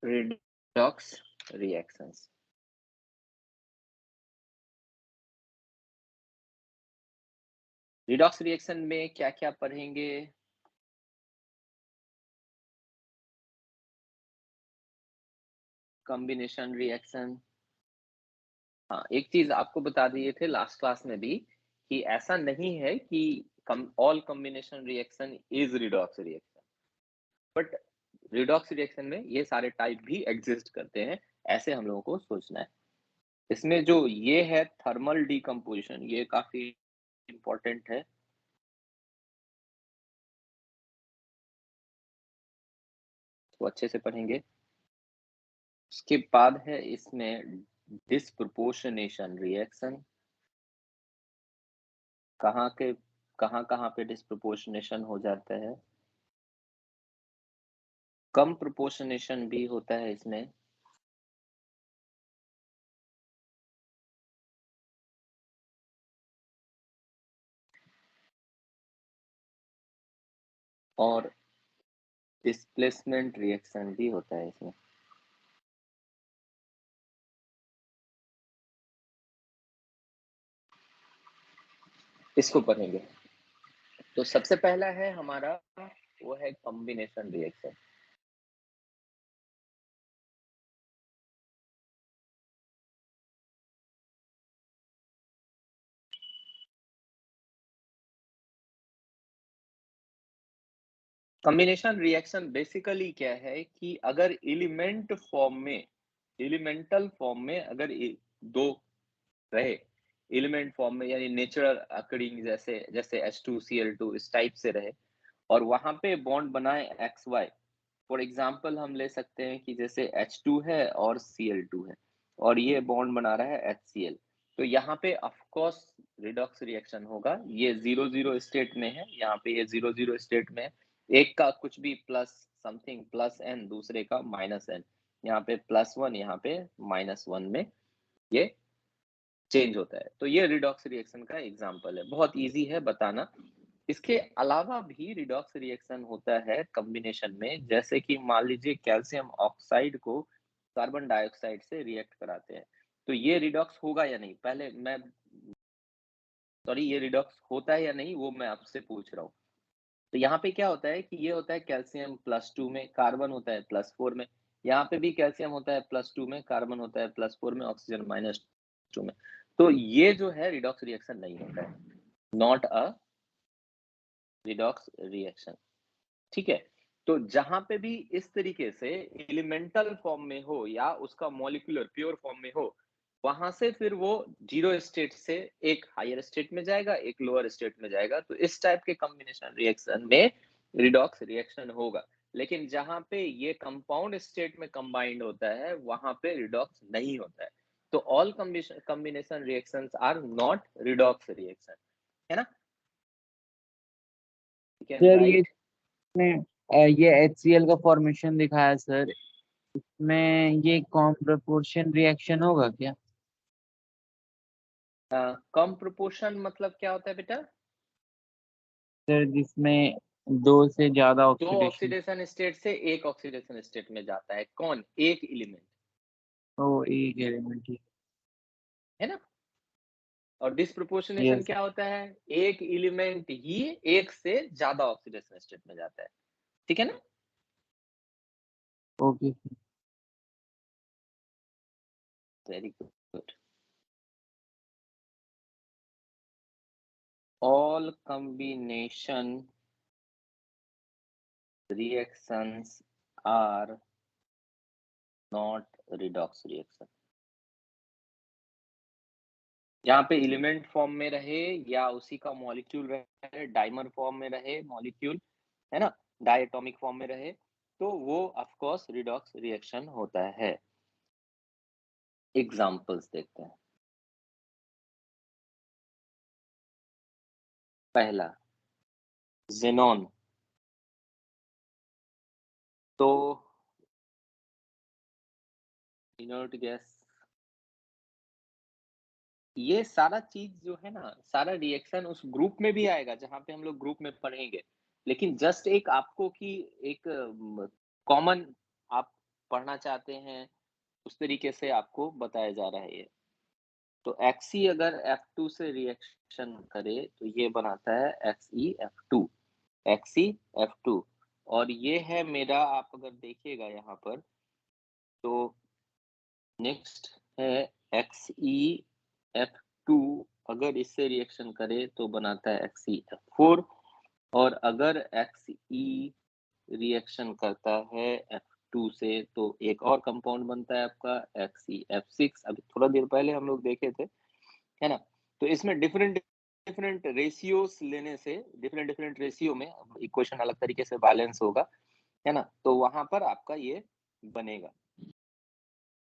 Redox reactions. Redox reaction में क्या-क्या पढ़ेंगे? Combination reaction. हाँ, एक चीज़ आपको बता दिए थे लास्ट क्लास में भी कि ऐसा नहीं है कि come all combination reaction is redox reaction. But redox reaction में ये सारे टाइप भी एग्जिस्ट करते हैं, ऐसे हम लोगों को सोचना है। इसमें जो ये है थर्मल डिकम्पोजिशन, ये काफ़ी इम्पोर्टेंट है। तो अच्छे से पढ़ेंगे। उसके बाद है इसमें डिस्प्रोपोर्शनेशन रिएक्शन। कहाँ-कहाँ पे डिस्प्रोपोर्शनेशन हो जाता है? कम प्रोपोर्शनेशन भी होता है इसमें। और डिस्प्लेसमेंट रिएक्शन भी होता है इसमें। इसको पढ़ेंगे। तो सबसे पहला है हमारा वो है combination reaction. Combination reaction basically क्या है कि अगर एलिमेंटल फॉर्म में अगर दो रहे, एलिमेंट फॉर्म में यानी नेचुरल अकरिंग जैसे जैसे H2Cl2 इस टाइप से रहे और वहां पे बॉन्ड बनाए XY। फॉर एग्जाम्पल हम ले सकते हैं कि जैसे H2 है और Cl2 है और ये बॉन्ड बना रहा है HCl। तो यहाँ पे ऑफ कोर्स रिडॉक्स रिएक्शन होगा। ये 0-0 स्टेट में है, यहाँ पे ये 0-0 स्टेट में है। एक का कुछ भी प्लस समथिंग प्लस n, दूसरे का माइनस n। यहाँ पे +1, यहाँ पे -1 में ये चेंज होता है। तो ये रिडॉक्स रिएक्शन का एग्जाम्पल है, बहुत इजी है बताना। इसके अलावा भी रिडॉक्स रिएक्शन होता है कॉम्बिनेशन में, जैसे कि मान लीजिए कैल्शियम ऑक्साइड को कार्बन डाइऑक्साइड से रिएक्ट कराते हैं, तो ये रिडॉक्स होगा या नहीं, पहले मैं सॉरी ये रिडॉक्स होता है या नहीं वो मैं आपसे पूछ रहा हूँ। तो यहाँ पे क्या होता है कि ये होता है कैल्शियम +2 में, कार्बन होता है +4 में। यहाँ पे भी कैल्शियम होता है +2 में, कार्बन होता है +4 में, ऑक्सीजन -2 में। तो ये जो है रिडॉक्स रिएक्शन नहीं होता है, नॉट अ रिडॉक्स रिएक्शन। ठीक है। तो जहां पे भी इस तरीके से एलिमेंटल फॉर्म में हो या उसका मॉलिक्यूलर प्योर फॉर्म में हो, वहां से फिर वो जीरो स्टेट से एक हायर स्टेट में जाएगा, एक लोअर स्टेट में जाएगा। तो इस टाइप के कॉम्बिनेशन रिएक्शन में रिडॉक्स रिएक्शन होगा। लेकिन जहां पे ये कंपाउंड स्टेट में कंबाइंड होता है, वहां पे रिडॉक्स नहीं होता है। तो all combination reactions are not redox reaction, है ना? यू कैन सर ये राइट। इसमें ये HCl का फॉर्मेशन दिखाया सर, इसमें ये कॉम प्रपोर्शन रिएक्शन होगा क्या? कम प्रोपोर्शन मतलब क्या होता है बेटा? सर जिसमें दो से ज्यादा दो ऑक्सीडेशन ऑक्सीडेशन स्टेट से एक ऑक्सीडेशन स्टेट में जाता है कौन? एक एलिमेंट, हो, एक एलिमेंट ही। है ना? और डिस्प्रोपोर्शनेशन यस। क्या होता है? एक एलिमेंट ही एक से ज्यादा ऑक्सीडेशन स्टेट में जाता है। ठीक है ना? Okay. Very good. All combination reactions are not redox reaction. जहाँ पे एलिमेंट फॉर्म में रहे या उसी का मॉलिक्यूल रहे, डाइमर फॉर्म में रहे मॉलिक्यूल, है ना, डायटोमिक फॉर्म में रहे, तो वो ऑफ कोर्स रिडॉक्स रिएक्शन होता है। एग्जांपल्स देखते हैं। पहला ज़ेनॉन। तो इनर्ट गैस, ये सारा चीज जो है ना, सारा रिएक्शन उस ग्रुप में भी आएगा जहां पे हम लोग ग्रुप में पढ़ेंगे। लेकिन जस्ट एक आपको कि एक कॉमन आप पढ़ना चाहते हैं उस तरीके से आपको बताया जा रहा है ये। तो Xe अगर F2 से रिएक्शन करे तो ये बनाता है XeF2, XeF2। और ये है मेरा, आप अगर देखिएगा यहाँ पर तो नेक्स्ट है XeF2, अगर इससे रिएक्शन करे तो बनाता है XeF4। और अगर Xe रिएक्शन करता है F2 से तो एक और कंपाउंड बनता है आपका XeF6। अभी थोड़ा देर पहले हम लोग देखे थे, है ना। तो इसमें डिफरेंट डिफरेंट रेशियोस लेने से डिफरेंट रेशियो में इक्वेशन अलग तरीके से बैलेंस होगा, है ना। तो वहां पर आपका ये बनेगा,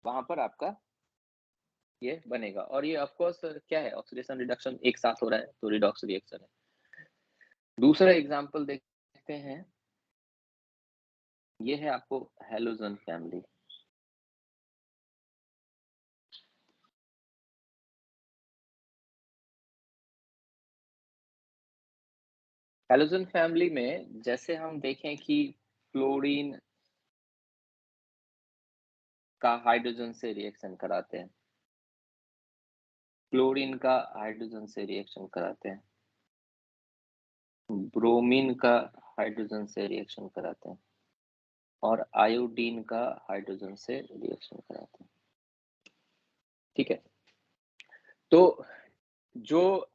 वहां पर आपका ये बनेगा। और ये ऑफ कोर्स क्या है, ऑक्सीडेशन रिडक्शन एक साथ हो रहा है तो रिडॉक्स रिएक्शन है। दूसरा एग्जांपल देखते हैं, ये है आपको हैलोजन फैमिली। हैलोजन फैमिली में जैसे हम देखें कि फ्लोरीन का हाइड्रोजन से रिएक्शन कराते हैं, क्लोरीन का हाइड्रोजन से रिएक्शन कराते हैं, ब्रोमीन का हाइड्रोजन से रिएक्शन कराते हैं और आयोडीन का हाइड्रोजन से रिएक्शन कराते हैं। ठीक है, तो जो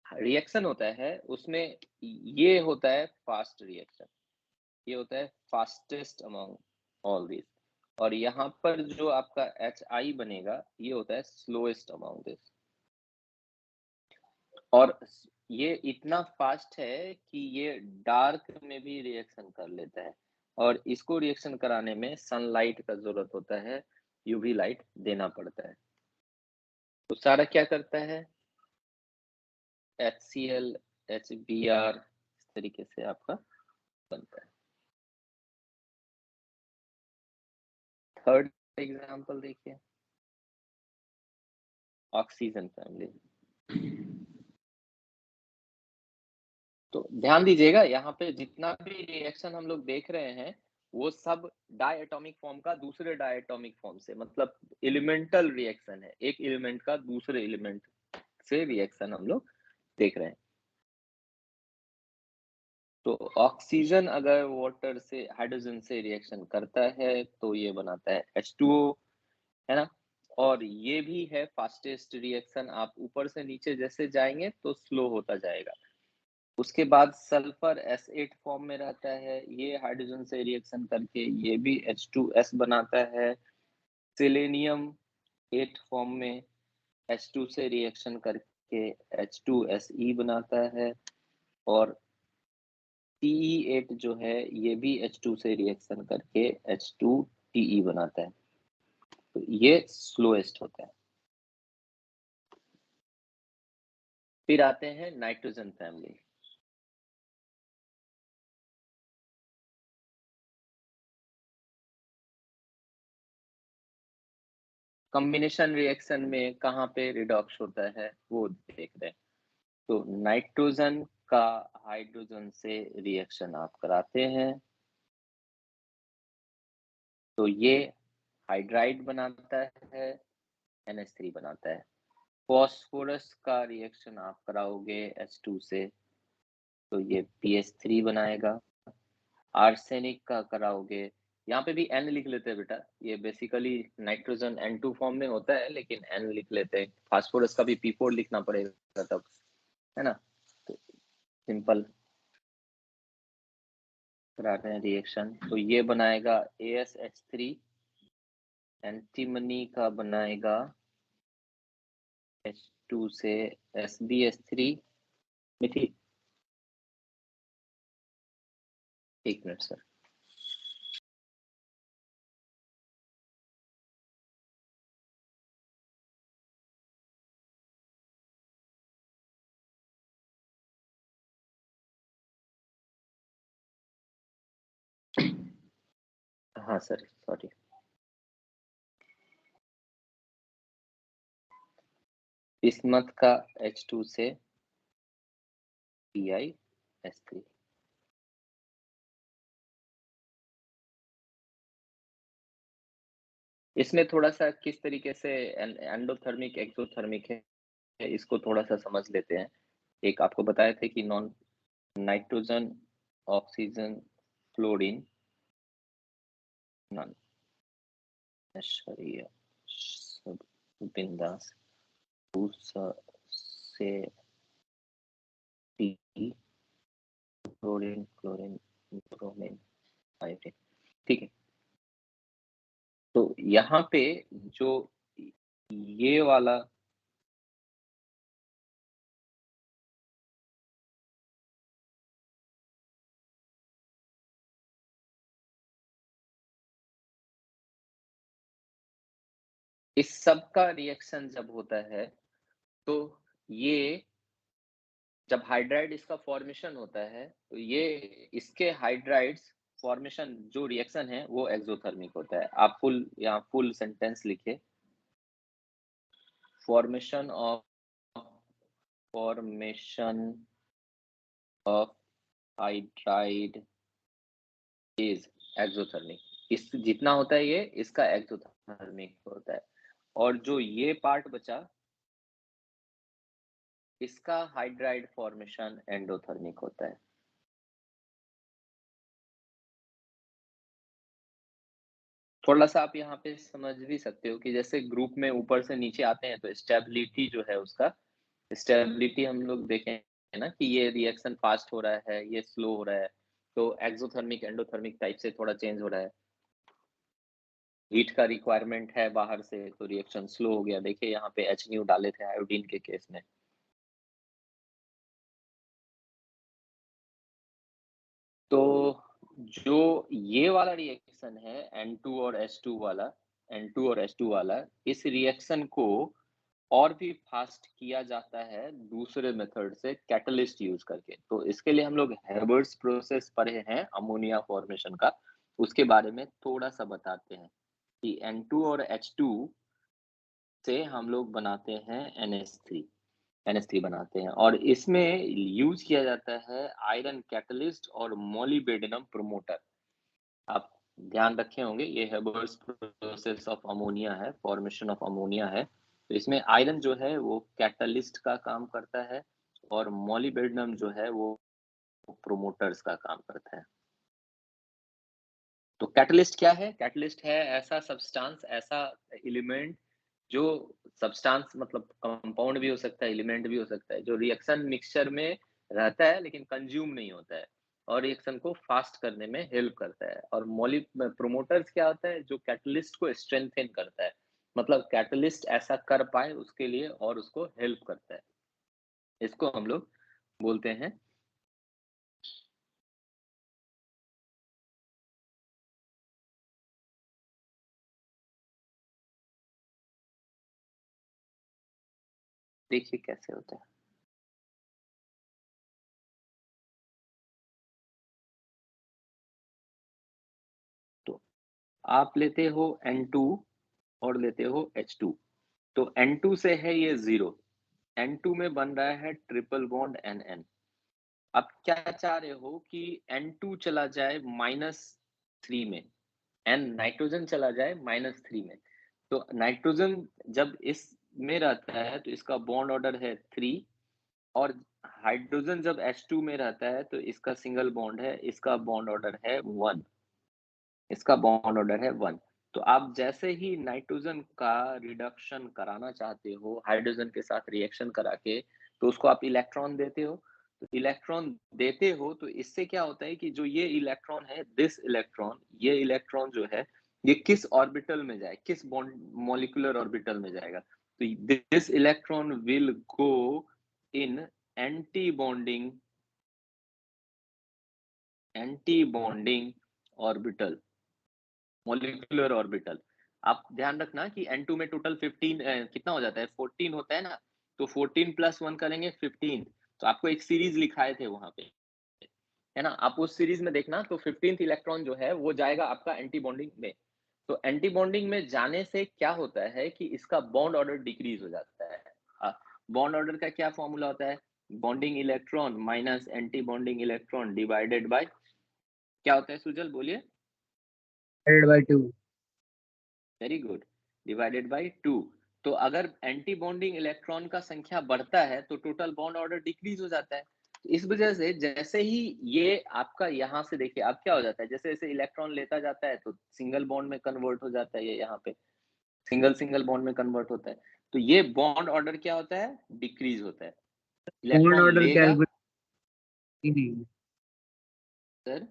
रिएक्शन होता है उसमें ये होता है फास्ट रिएक्शन, ये होता है फास्टेस्ट अमंग ऑल दिस। और यहाँ पर जो आपका HI बनेगा ये होता है स्लोएस्ट अमंग दिस। और ये इतना फास्ट है कि ये डार्क में भी रिएक्शन कर लेता है, और इसको रिएक्शन कराने में सनलाइट का जरूरत होता है, यूवी लाइट देना पड़ता है। तो सारा क्या करता है, HCl HBr इस तरीके से आपका बनता है। थर्ड एग्जांपल देखिए, ऑक्सीजन फैमिली। तो ध्यान दीजिएगा यहाँ पे जितना भी रिएक्शन हम लोग देख रहे हैं वो सब डायटोमिक फॉर्म का दूसरे डायटोमिक फॉर्म से, मतलब एलिमेंटल रिएक्शन है, एक एलिमेंट का दूसरे एलिमेंट से रिएक्शन हम लोग देख रहे हैं। तो ऑक्सीजन अगर वाटर से हाइड्रोजन से रिएक्शन करता है तो ये बनाता है H2O, है ना। और ये भी है फास्टेस्ट रिएक्शन, आप ऊपर से नीचे जैसे जाएंगे तो स्लो होता जाएगा। उसके बाद सल्फर S8 फॉर्म में रहता है, ये हाइड्रोजन से रिएक्शन करके ये भी H2S बनाता है। सेलेनियम 8 फॉर्म में H2 से रिएक्शन करके H2Se बनाता है। और Te8 जो है ये भी H2 से रिएक्शन करके H2Te बनाता है। तो ये स्लोएस्ट होता है। फिर आते हैं नाइट्रोजन फैमिली। कॉम्बिनेशन रिएक्शन में कहाँ पे रिडॉक्स होता है वो देख रहे हैं। तो नाइट्रोजन का हाइड्रोजन से रिएक्शन आप कराते हैं तो ये हाइड्राइड बनाता है, NH3 बनाता है। फॉस्फोरस का रिएक्शन आप कराओगे H2 से तो ये PH3 बनाएगा। आर्सेनिक का कराओगे, यहाँ पे भी N लिख लेते हैं बेटा, ये बेसिकली नाइट्रोजन N2 फॉर्म में होता है लेकिन N लिख लेते हैं। फास्फोरस का भी P4 लिखना पड़ेगा तब, है ना। तो सिंपल करा रहे हैं रिएक्शन, तो ये बनाएगा AsH3, एंटीमनी का बनाएगा H2 से SbH3 मिथी। एक मिनट सर, हाँ सर सॉरी। बिस्मथ का H2 से PiS3। इसमें थोड़ा-सा किस तरीके से एंडोथर्मिक, एक्सोथर्मिक है, इसको थोड़ा-सा समझ लेते हैं। एक आपको बताए थे कि non nitrogen, oxygen, fluorine, non Aishwarya सब बिंदास से T, chlorine, chlorine, bromine, iodine. ठीक है। तो यहाँ पे जो ये वाला इस सब का रिएक्शन जब होता है, तो ये जब हाइड्राइड इसका फॉर्मेशन होता है, तो ये इसके हाइड्राइड्स फॉर्मेशन जो रिएक्शन है, वो एक्सोथर्मिक होता है। आप फुल सेंटेंस लिखिए। Formation of hydride is exothermic. इस जितना होता है ये, इसका एक्सोथर्मिक होता है। और जो ये पार्ट बचा, इसका हाइड्राइड फॉर्मेशन एंडोथर्मिक होता है। थोड़ा-सा आप यहाँ पे समझ भी सकते हो कि जैसे ग्रुप में ऊपर से नीचे आते हैं, तो स्टेबिलिटी जो है उसका, स्टेबिलिटी हम लोग देखें है ना कि ये रिएक्शन फास्ट हो रहा है, ये स्लो हो रहा है, तो एक्सोथर्मिक, एंडोथर्मिक टाइप से थोड़ा चेंज हो रहा है। हीट का रिक्वायरमेंट है बाहर से, तो रिएक्शन स्लो हो गया। देखिए यहाँ पे HNU डाले थे आयोडीन के केस में। तो जो ये वाला रिएक्शन है N2 और H2 वाला, N2 और H2 वाला, इस रिएक्शन को और भी फास्ट किया जाता है दूसरे मेथड से, कैटलिस्ट यूज करके। तो इसके लिए हम लोग हेबर्स प्रोसेस पढ़े हैं अमोनिया फॉर्मेशन का, उसके बारे में थोड़ा सा बताते हैं कि N2 और H2 से हम लोग बनाते हैं NH3 बनाते हैं, और इसमें यूज किया जाता है आयरन कैटलिस्ट और मोलिबेडिनम प्रोमोटर। आप ध्यान रखे होंगे, ये हेबर्स प्रोसेस ऑफ अमोनिया है, फॉर्मेशन ऑफ अमोनिया है। तो इसमें आयरन जो है वो कैटलिस्ट का काम करता है, और मोलिबेडिनम जो है वो प्रोमोटर्स का काम करता है। तो कैटलिस्ट क्या है? कैटलिस्ट है ऐसा सब्सटेंस, ऐसा एलिमेंट, जो सब्सटेंस मतलब कंपाउंड भी हो सकता है, एलिमेंट भी हो सकता है, जो रिएक्शन मिक्सचर में रहता है लेकिन कंज्यूम नहीं होता है, और रिएक्शन को फास्ट करने में हेल्प करता है। और मॉलि प्रोमोटर्स क्या होता है? जो कैटलिस्ट को स्ट्रेंथन करता है, मतलब कैटलिस्ट ऐसा कर पाए उसके लिए, और उसको हेल्प करता है। इसको हम लोग बोलते हैं। देखिए कैसे होता है। तो आप लेते हो N2 और लेते हो H2। तो N2 से है ये 0, N2 में बन रहा है ट्रिपल बॉन्ड NN। आप क्या चाह रहे हो कि N2 चला जाए -3 में, N नाइट्रोजन चला जाए -3 में। तो नाइट्रोजन जब इस में रहता है तो इसका बॉन्ड ऑर्डर है 3, और हाइड्रोजन जब H2 में रहता है तो इसका सिंगल बॉन्ड है, इसका बॉन्ड ऑर्डर है 1, इसका बॉन्ड ऑर्डर है 1। तो आप जैसे ही नाइट्रोजन का रिडक्शन कराना चाहते हो हाइड्रोजन के साथ रिएक्शन करा के, तो उसको आप इलेक्ट्रॉन देते हो। तो इलेक्ट्रॉन देते हो तो इससे क्या होता है कि जो ये इलेक्ट्रॉन है, दिस इलेक्ट्रॉन, ये इलेक्ट्रॉन जो है, ये किस ऑर्बिटल में जाए, किस बॉन्ड मॉलिक्यूलर ऑर्बिटल में जाएगा? तो this electron will go in anti bonding orbital, molecular orbital. आप ध्यान रखना कि N2 में टोटल 15 कितना हो जाता है, 14 होता है ना। तो 14 प्लस 1 करेंगे 15। तो आपको एक सीरीज लिखाए थे वहां पे, है ना। आप उस सीरीज में देखना, तो 15th इलेक्ट्रॉन जो है वो जाएगा आपका एंटी बॉन्डिंग में। तो एंटी बॉन्डिंग में जाने से क्या होता है कि इसका बॉन्ड ऑर्डर डिक्रीज हो जाता है। बॉन्ड ऑर्डर का क्या फॉर्मूला होता है? Bonding electron minus anti bonding electron divided by क्या होता है? सुजल बोलिए। Divided by 2। Very good, divided by 2। तो अगर एंटी बॉन्डिंग इलेक्ट्रॉन का संख्या बढ़ता है तो टोटल बॉन्ड ऑर्डर डिक्रीज हो जाता है। तो इस वजह से जैसे ही ये आपका यहाँ से देखिए अब क्या हो जाता है, जैसे जैसे इलेक्ट्रॉन लेता जाता है तो सिंगल बॉन्ड में कन्वर्ट हो जाता है, ये यहाँ पे सिंगल सिंगल बॉन्ड में कन्वर्ट होता है। तो ये बॉन्ड ऑर्डर क्या होता है, डिक्रीज होता है। बॉन्ड इलेक्ट्रॉन ऑर्डर लेगा कैलकुलेट नहीं, सर,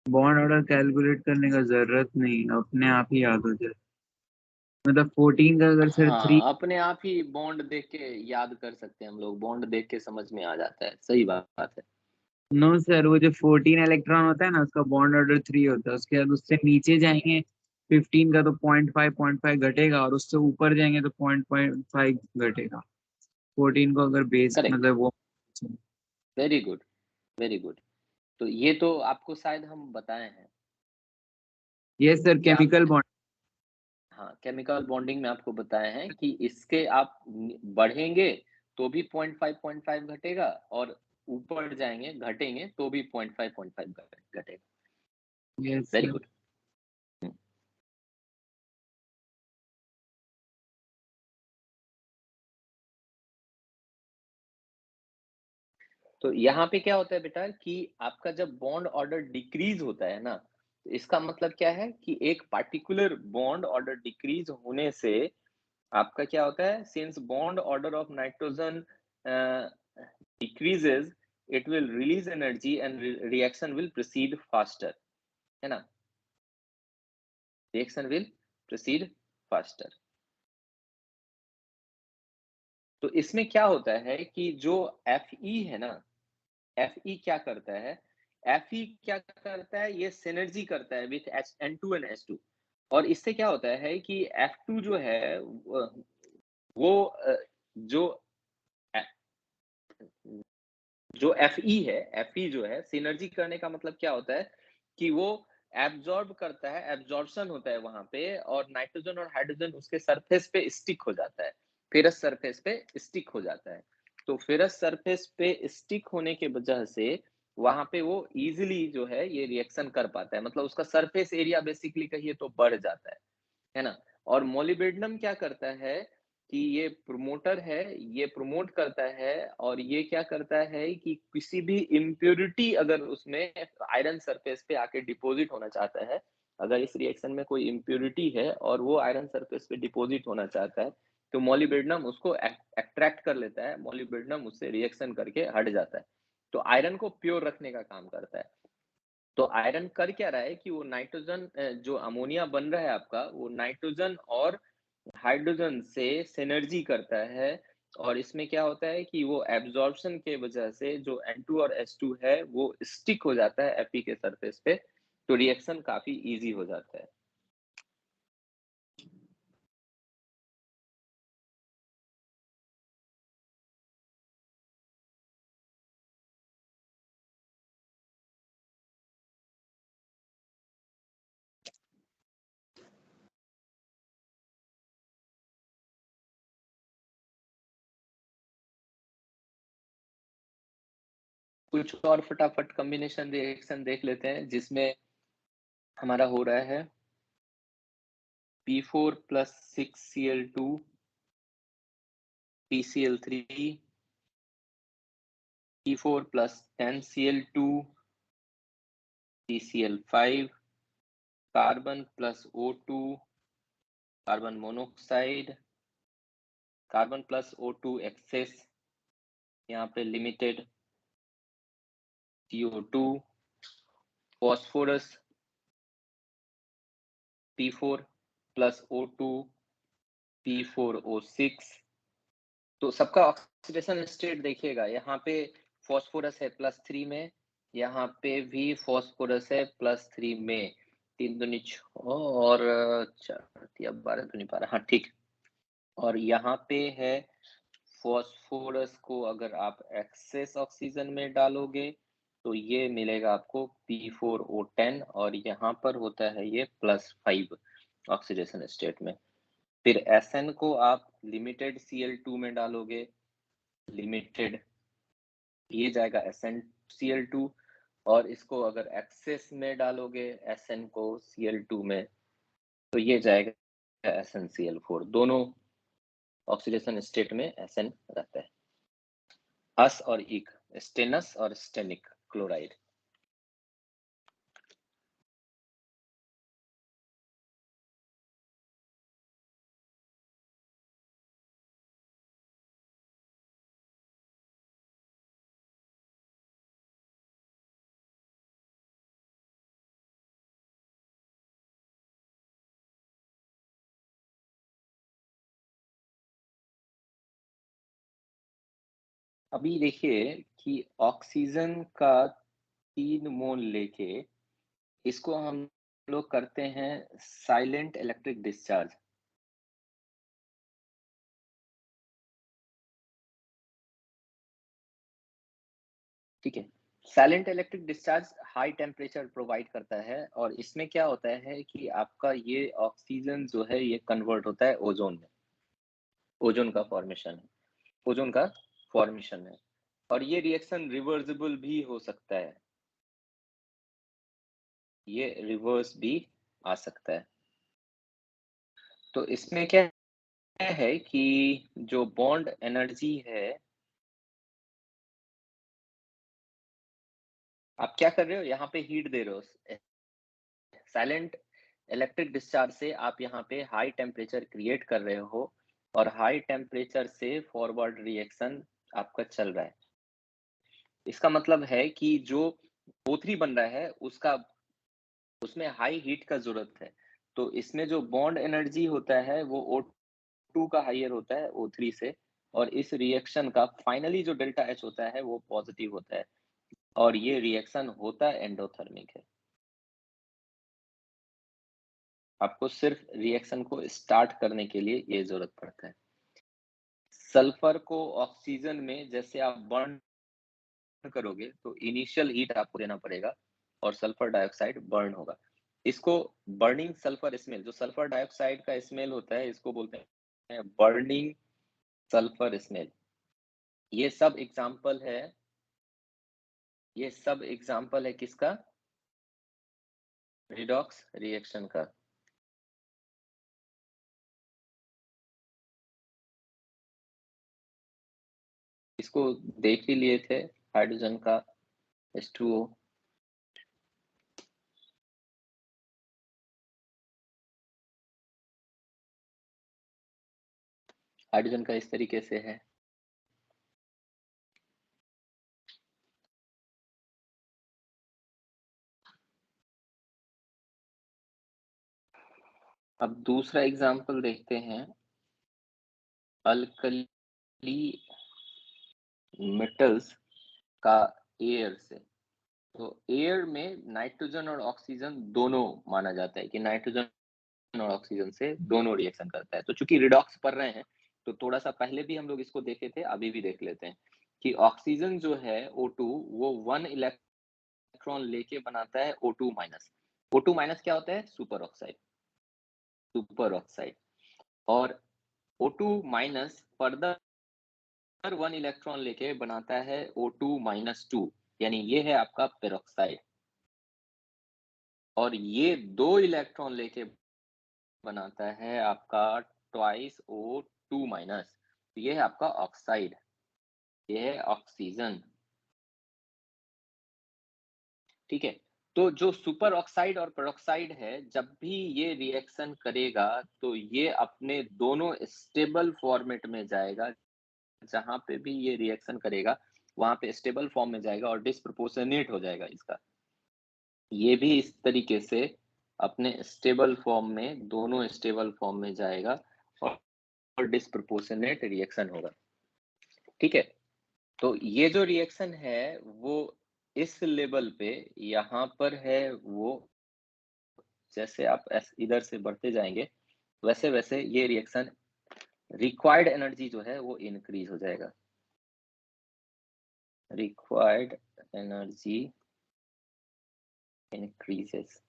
बॉन्ड ऑर्डर कैलकुलेट करने का जरूरत नहीं, अपने आप ही याद हो जाए। मतलब 14 का अगर सर 3, हाँ अपने आप ही बॉन्ड देख के याद कर सकते हैं हम लोग, बॉन्ड देख के समझ में आ जाता है, सही बात है। नो सर, वो जो 14 इलेक्ट्रॉन होता है ना उसका बॉन्ड ऑर्डर 3 होता है, उसके बाद उससे नीचे जाएंगे 15 का तो 0.5 घटेगा, और उससे ऊपर जाएंगे तो 0.5 घटेगा 14 को अगर बेस करेक्ट, मतलब वो। Very good, very good. तो ये तो आपको शायद हम बताए हैं ये सर कि आप, केमिकल बॉन्ड। हाँ केमिकल बॉन्डिंग में आपको बताए हैं कि इसके आप बढ़ेंगे तो भी 0.5 घटेगा, और ऊपर जाएंगे घटेंगे तो भी 0.5 घटेगा। Yes very sir. गुड। तो यहाँ पे क्या होता है बेटा कि आपका जब बॉन्ड ऑर्डर डिक्रीज होता है ना, तो इसका मतलब क्या है कि एक पार्टिकुलर बॉन्ड ऑर्डर डिक्रीज होने से आपका क्या होता है, since bond order of nitrogen decreases, it will release energy and reaction will proceed faster, है ना, रिएक्शन विल प्रोसीड फास्टर। तो इसमें क्या होता है कि जो Fe है ना, Fe क्या करता है, Fe क्या करता है, ये सिनर्जी करता है विथ N2 एंड H2। और इससे क्या होता है कि F2 जो है वो जो जो Fe है, Fe जो है सिनर्जी करने का मतलब क्या होता है कि वो एब्जॉर्ब करता है, एब्जॉर्प्शन होता है वहां पे, और नाइट्रोजन और हाइड्रोजन उसके सरफेस पे स्टिक हो जाता है, फेरस सरफेस पे स्टिक हो जाता है। तो फेरस सरफेस पे स्टिक होने के वजह से वहां पे वो इजीली जो है ये रिएक्शन कर पाता है, मतलब उसका सरफेस एरिया बेसिकली कहिए तो बढ़ जाता है ना। और मोलिब्डेनम क्या करता है कि ये प्रमोटर है, ये प्रमोट करता है, और ये क्या करता है कि किसी भी इम्प्योरिटी अगर उसमें आयरन सरफेस पे आके डिपॉजिट होना चाहता है, अगर इस रिएक्शन में कोई इम्प्योरिटी है और वो आयरन सरफेस पे डिपॉजिट होना चाहता है, तो मोलिब्डेनम उसको अट्रैक्ट कर लेता है, मोलिब्डेनम उससे रिएक्शन करके हट जाता है, तो आयरन को प्योर रखने का काम करता है। तो आयरन कर क्या रहा है कि वो नाइट्रोजन जो अमोनिया बन रहा है आपका, वो नाइट्रोजन और हाइड्रोजन से सिनर्जी करता है, और इसमें क्या होता है कि वो एब्जॉर्प्शन के वजह से जो N2 और H2 है वो स्टिक हो जाता है Fe के सरफेस पे, तो रिएक्शन काफी इजी हो जाता है। कुछ और फटाफट कॉम्बिनेशन रिएक्शन देख लेते हैं जिसमें हमारा हो रहा है P4 plus 6Cl2 PCl3, P4 plus 10Cl2 PCl5, carbon plus O2 carbon monoxide, carbon plus O2 excess, यहाँ पे limited CO2, phosphorus P4 plus O2 P4O6। तो सबका ऑक्सीडेशन स्टेट देखिएगा, यहाँ पे फॉस्फोरस है +3 में, यहाँ पे भी फॉस्फोरस है +3 में, 3 दूनी 6 और 4 या 12 दूनी 12, हाँ ठीक। और यहाँ पे है फॉस्फोरस को अगर आप एक्सेस ऑक्सीजन में डालोगे तो ये मिलेगा आपको P4O10, और यहाँ पर होता है ये +5 ऑक्सीडेशन स्टेट में। फिर Sn को आप लिमिटेड Cl2 में डालोगे, लिमिटेड, ये जाएगा SnCl2, और इसको अगर एक्सेस में डालोगे Sn को Cl2 में, तो ये जाएगा SnCl4, दोनों ऑक्सीडेशन स्टेट में SN रहता है। अस और इक, स्टेनस और स्टेनिक क्लोराइड। अभी देखिए कि ऑक्सीजन का 3 मोल लेके इसको हम लोग करते हैं साइलेंट इलेक्ट्रिक डिस्चार्ज। ठीक है, silent electric discharge high temperature provide करता है और इसमें क्या होता है कि आपका ये ऑक्सीजन जो है ये कन्वर्ट होता है ओजोन में, ओजोन का फॉर्मेशन है, ओजोन का फॉर्मेशन है और ये रिएक्शन रिवर्सिबल भी हो सकता है, ये रिवर्स भी आ सकता है। तो इसमें क्या है कि जो बॉन्ड एनर्जी है, आप क्या कर रहे हो यहाँ पे हीट दे रहे हो, साइलेंट इलेक्ट्रिक डिस्चार्ज से आप यहाँ पे हाई टेम्परेचर क्रिएट कर रहे हो और हाई टेम्परेचर से फॉरवर्ड रिएक्शन आपका चल रहा है। इसका मतलब है कि जो O3 बन रहा है उसका उसमें हाई हीट का जरूरत है, तो इसमें जो बॉन्ड एनर्जी होता है वो O2 का हाइयर होता है O3 से और इस रिएक्शन का फाइनली जो डेल्टा H होता है वो पॉजिटिव होता है और ये रिएक्शन होता है एंडोथर्मिक है। आपको सिर्फ रिएक्शन को स्टार्ट करने के लिए ये जरूरत पड़ता है। सल्फर को ऑक्सीजन में जैसे आप बर्न करोगे तो इनिशियल हीट आपको देना पड़ेगा और सल्फर डाइऑक्साइड बर्न होगा। इसको बर्निंग सल्फर स्मेल, जो सल्फर डाइऑक्साइड का स्मेल होता है इसको बोलते हैं बर्निंग सल्फर स्मेल। ये सब एग्जांपल है, ये सब एग्जांपल है किसका? रिडॉक्स रिएक्शन का। इसको देख ही लिए थे, हाइड्रोजन का H2O। हाइड्रोजन का इस तरीके से है। अब दूसरा एग्जांपल देखते हैं अल्कली मेटल्स का एयर से। तो एयर में नाइट्रोजन और ऑक्सीजन दोनों माना जाता है कि नाइट्रोजन और ऑक्सीजन से दोनों रिएक्शन करता है। तो चूंकि रिडॉक्स पढ़ रहे हैं तो थोड़ा सा पहले भी हम लोग इसको देखे थे, अभी भी देख लेते हैं कि ऑक्सीजन जो है O2 वो 1 इलेक्ट्रॉन लेके बनाता है O2 माइनस। O2 माइनस क्या होता है? Super oxide, super oxide. और O2 माइनस फर्दर 1 इलेक्ट्रॉन लेके बनाता है O2 माइनस 2, यानी ये है आपका पेरोक्साइड। और ये 2 इलेक्ट्रॉन लेके बनाता है आपका ट्वाइस O2 माइनस, तो ये है आपका ऑक्साइड, ये है ऑक्सीजन। ठीक है, तो जो सुपर ऑक्साइड और पेरोक्साइड है जब भी ये रिएक्शन करेगा तो ये अपने दोनों स्टेबल फॉर्मेट में जाएगा, जहां पे भी ये रिएक्शन करेगा वहां पे स्टेबल फॉर्म में जाएगा और डिस्प्रोपोर्शनेट हो जाएगा इसका। ये भी इस तरीके से अपने स्टेबल फॉर्म में, दोनों स्टेबल फॉर्म में जाएगा और डिस्प्रोपोर्शनेट रिएक्शन होगा। ठीक है, तो ये जो रिएक्शन है वो इस लेवल पे यहाँ पर है, वो जैसे आप इधर से बढ़ते जाएंगे वैसे वैसे ये रिएक्शन रिक्वायर्ड एनर्जी जो है वो इंक्रीज हो जाएगा। Required energy increases.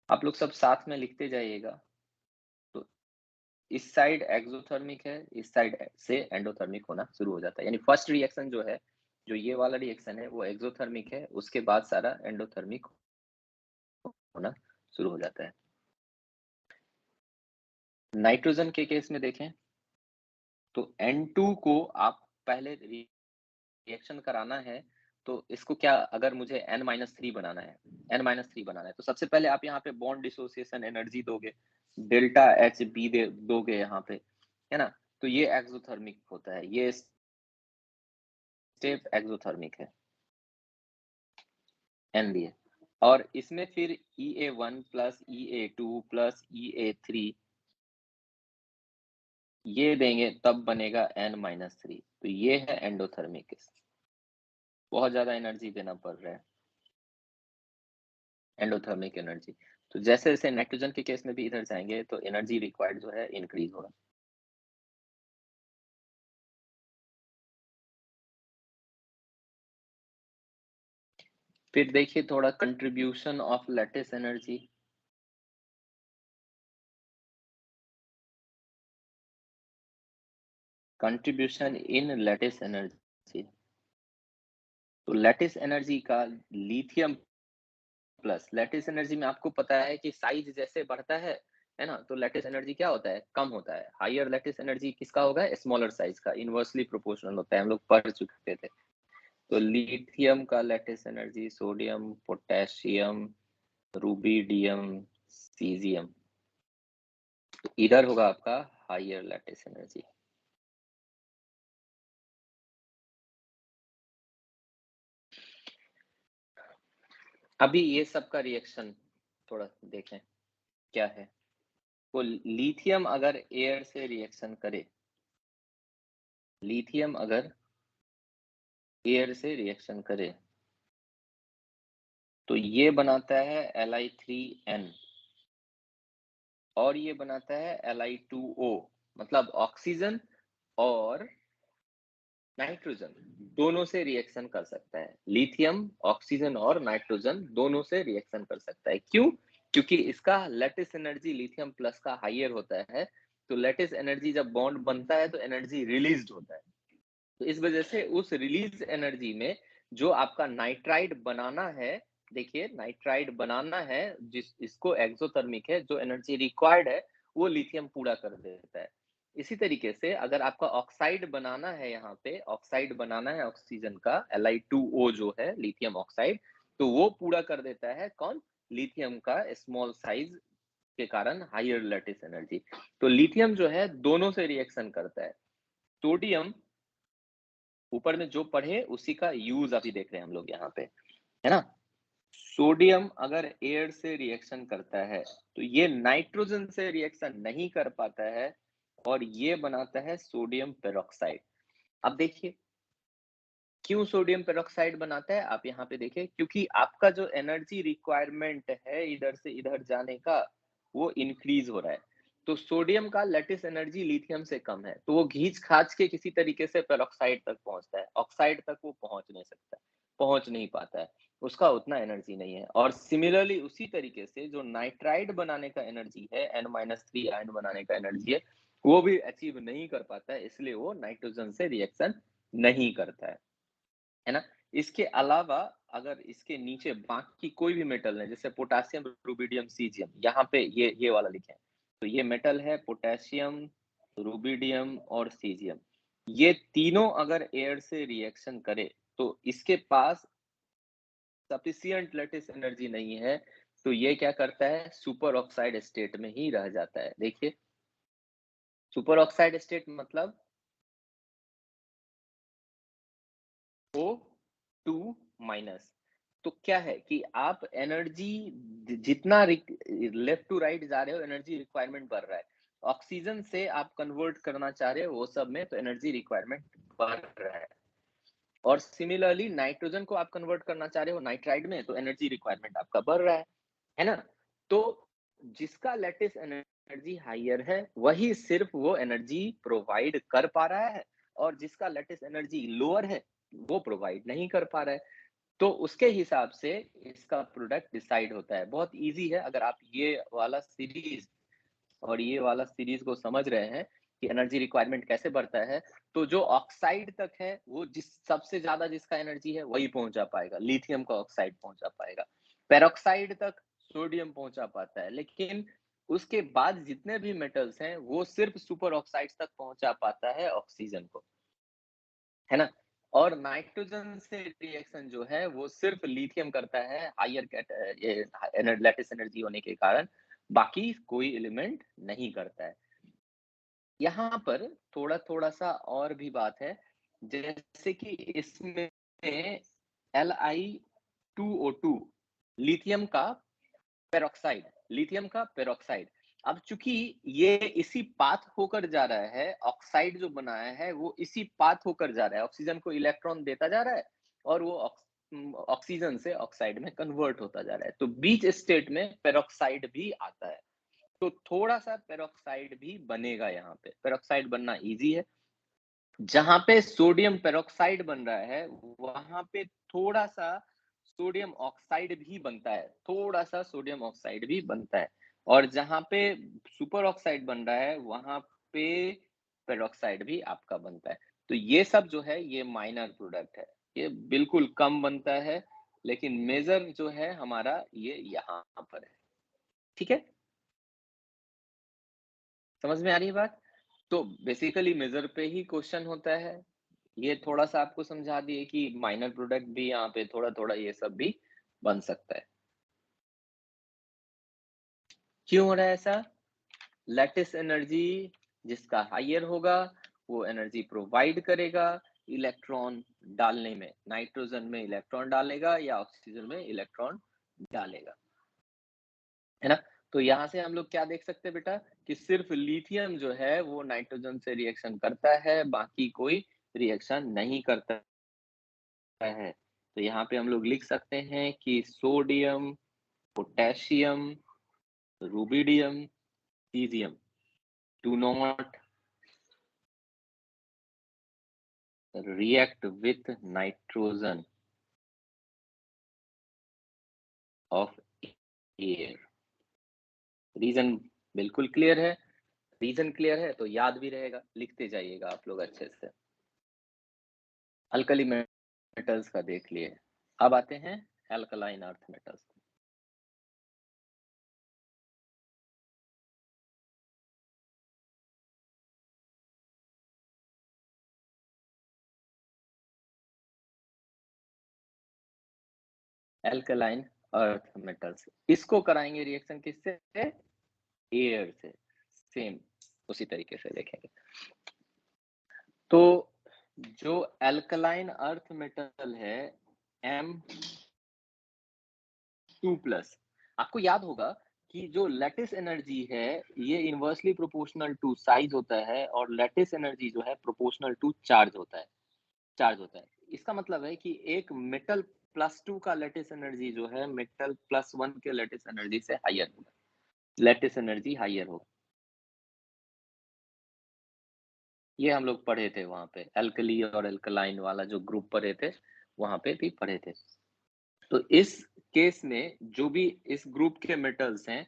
आप लोग सब साथ में लिखते जाइएगा। तो इस साइड एक्सोथर्मिक है, इस साइड से एंडोथर्मिक होना शुरू हो जाता है, यानी फर्स्ट रिएक्शन जो है, जो ये वाला रिएक्शन है वो एक्सोथर्मिक है, उसके बाद सारा एंडोथर्मिक होना शुरू हो जाता है। नाइट्रोजन के केस में देखें तो N2 को आप पहले रिएक्शन कराना है, तो इसको क्या, अगर मुझे N-3 बनाना है, N-3 बनाना है, तो सबसे पहले आप यहाँ पे बॉन्ड डिसोसिएशन एनर्जी दोगे, डेल्टा H B दोगे यहाँ पे, है ना? तो ये एक्सोथर्मिक होता है, ये स्टेप एक्सोथर्मिक है, N दिए, और इसमें फिर EA1 plus EA2 plus EA3 ये देंगे, तब बनेगा N-3, तो ये है एंडोथर्मिक। बहुत ज्यादा एनर्जी देना पड़ रहा है, एंडोथर्मिक एनर्जी। तो जैसे जैसे नाइट्रोजन के केस में भी इधर जाएंगे तो एनर्जी रिक्वायर्ड जो है इंक्रीज होगा। फिर देखिए थोड़ा contribution of lattice energy. Contribution in lattice energy, तो लैटिस एनर्जी का लिथियम प्लस, लैटिस एनर्जी में आपको पता है कि साइज जैसे बढ़ता है ना, तो लैटिस एनर्जी क्या होता है, कम होता है। हायर लैटिस एनर्जी किसका होगा, स्मॉलर साइज का, इनवर्सली प्रोपोर्शनल होता है, हम लोग पढ़ चुके थे। तो लिथियम का lattice energy sodium, potassium, rubidium, caesium, तो इधर होगा आपका हायर लैटिस एनर्जी। अभी ये सब का रिएक्शन थोड़ा देखें क्या है। तो लिथियम अगर एयर से रिएक्शन करे, लिथियम अगर एयर से रिएक्शन करे तो ये बनाता है Li3n और ये बनाता है Li2O, मतलब ऑक्सीजन और नाइट्रोजन दोनों से रिएक्शन कर सकता है। लिथियम ऑक्सीजन और नाइट्रोजन दोनों से रिएक्शन कर सकता है। क्यों? क्योंकि इसका लैटिस एनर्जी लिथियम प्लस का हायर होता है, तो लैटिस एनर्जी जब बॉन्ड बनता है तो एनर्जी रिलीज होता है, तो इस वजह से उस रिलीज एनर्जी में जो आपका नाइट्राइड बनाना है, देखिए नाइट्राइड बनाना है, जिस इसको एक्सोथर्मिक है, जो एनर्जी रिक्वायर्ड है वो लिथियम पूरा कर देता है। इसी तरीके से अगर आपका ऑक्साइड बनाना है, यहाँ पे ऑक्साइड बनाना है ऑक्सीजन का, Li2O जो है लिथियम ऑक्साइड, तो वो पूरा कर देता है कौन, लिथियम का स्मॉल साइज के कारण हायर लैटिस एनर्जी। तो लिथियम जो है दोनों से रिएक्शन करता है। सोडियम ऊपर में जो पढ़े उसी का यूज अभी देख रहे हैं हम लोग यहाँ पे, है ना। सोडियम अगर एयर से रिएक्शन करता है तो ये नाइट्रोजन से रिएक्शन नहीं कर पाता है और ये बनाता है सोडियम पेरोक्साइड। अब देखिए क्यों सोडियम पेरोक्साइड बनाता है, आप यहाँ पे देखिए, क्योंकि आपका जो एनर्जी रिक्वायरमेंट है इधर से इधर जाने का वो इंक्रीज हो रहा है। तो सोडियम का लैटिस एनर्जी लिथियम से कम है, तो वो घींच खाच के किसी तरीके से पेरोक्साइड तक पहुंचता है, ऑक्साइड तक वो पहुंच नहीं सकता, पहुंच नहीं पाता है, उसका उतना एनर्जी नहीं है। और सिमिलरली उसी तरीके से जो नाइट्राइड बनाने का एनर्जी है, N-3 आयन बनाने का एनर्जी है, वो भी अचीव नहीं कर पाता है, इसलिए वो नाइट्रोजन से रिएक्शन नहीं करता है ना। इसके अलावा अगर इसके नीचे बाकी कोई भी मेटल है, जैसे पोटेशियम, रूबिडियम, सीजियम, यहाँ पे ये वाला लिखे हैं, तो ये मेटल है पोटेशियम, रूबिडियम और सीजियम, ये तीनों अगर एयर से रिएक्शन करे तो इसके पास सफिशिएंट लैटिस एनर्जी नहीं है, तो ये क्या करता है, सुपर ऑक्साइड स्टेट में ही रह जाता है। देखिए सुपर ऑक्साइड स्टेट मतलब O2 माइनस। तो क्या है कि आप एनर्जी जितना लेफ्ट टू राइट जा रहे हो एनर्जी रिक्वायरमेंट बढ़ रहा है, ऑक्सीजन से आप कन्वर्ट करना चाह रहे हो वो सब में, तो एनर्जी रिक्वायरमेंट बढ़ रहा है। और सिमिलरली नाइट्रोजन को आप कन्वर्ट करना चाह रहे हो नाइट्राइड में, तो एनर्जी रिक्वायरमेंट आपका बढ़ रहा है ना। तो जिसका लैटिस एनर्जी हायर है वही सिर्फ वो एनर्जी प्रोवाइड कर पा रहा है, और जिसका लैटिस एनर्जी लोअर है वो प्रोवाइड नहीं कर पा रहा है। तो उसके हिसाब से इसका प्रोडक्ट डिसाइड होता है। बहुत इजी है, अगर आप ये वाला सीरीज और ये वाला सीरीज को समझ रहे हैं कि एनर्जी रिक्वायरमेंट कैसे बढ़ता है, तो जो ऑक्साइड तक है वो जिस सबसे ज्यादा जिसका एनर्जी है वही पहुंचा पाएगा, लिथियम का ऑक्साइड पहुंचा पाएगा। पेरोक्साइड तक सोडियम पहुंचा पाता है, लेकिन उसके बाद जितने भी मेटल्स हैं वो सिर्फ सुपर ऑक्साइड्स तक पहुंचा पाता है ऑक्सीजन को, है ना। और नाइट्रोजन से रिएक्शन जो है वो सिर्फ लिथियम करता है हायर लैटिस एनर्जी होने के कारण, बाकी कोई एलिमेंट नहीं करता है। यहाँ पर थोड़ा थोड़ा सा और भी बात है, जैसे कि इसमें Li2O2 लिथियम का पेरोक्साइड। अब चूंकि ये इसी पाथ होकर जा रहा है, ऑक्साइड जो बनाया है वो इसी पाथ होकर जा रहा है, ऑक्सीजन को इलेक्ट्रॉन देता जा रहा है और वो ऑक्सीजन से ऑक्साइड में कन्वर्ट होता जा रहा है, तो बीच स्टेट में पेरोक्साइड भी आता है। तो थोड़ा सा पेरोक्साइड भी बनेगा, यहाँ पे पेरोक्साइड बनना इजी है। जहां पे सोडियम पेरोक्साइड बन रहा है वहां पे थोड़ा सा सोडियम ऑक्साइड भी बनता है, थोड़ा सा सोडियम ऑक्साइड भी बनता है। और जहां पे सुपर ऑक्साइड बन रहा है वहां पे पेरोक्साइड भी आपका बनता है। तो ये सब जो है ये माइनर प्रोडक्ट है, ये बिल्कुल कम बनता है, लेकिन मेजर जो है हमारा ये यहाँ पर है। ठीक है, समझ में आ रही है बात। तो बेसिकली मेजर पे ही क्वेश्चन होता है। ये थोड़ा सा आपको समझा दिए कि माइनर प्रोडक्ट भी यहाँ पे थोड़ा थोड़ा ये सब भी बन सकता है। क्यों हो रहा है ऐसा? लैटिस एनर्जी जिसका हायर होगा वो एनर्जी प्रोवाइड करेगा इलेक्ट्रॉन डालने में, नाइट्रोजन में इलेक्ट्रॉन डालेगा या ऑक्सीजन में इलेक्ट्रॉन डालेगा, है ना। तो यहाँ से हम लोग क्या देख सकते हैं बेटा, कि सिर्फ लिथियम जो है वो नाइट्रोजन से रिएक्शन करता है, बाकी कोई रिएक्शन नहीं करता है। तो यहाँ पे हम लोग लिख सकते हैं कि sodium, potassium, rubidium, caesium do not react with nitrogen of air। Reason बिल्कुल क्लियर है, रीजन क्लियर है तो याद भी रहेगा, लिखते जाइएगा आप लोग अच्छे से। अल्कली मेटल्स का देख लिए, अब आते हैं alkaline earth metals. Alkaline earth metals, इसको कराएंगे रिएक्शन किससे? एयर से। सेम उसी तरीके से देखेंगे। तो जो एल्कलाइन अर्थ मेटल है M2+, आपको याद होगा कि जो लैटिस एनर्जी है ये इनवर्सली प्रोपोर्शनल टू साइज होता है और लैटिस एनर्जी जो है प्रोपोर्शनल टू चार्ज होता है। इसका मतलब है कि एक मेटल +2 का लैटिस एनर्जी जो है मेटल +1 के लैटिस एनर्जी से हायर होगा, लैटिस एनर्जी हायर होगा। ये हम लोग पढ़े थे वहां पे, एल्कली और एल्कलाइन वाला जो ग्रुप पढ़े थे वहां पे भी पढ़े थे। तो इस केस में जो भी इस ग्रुप के मेटल्स हैं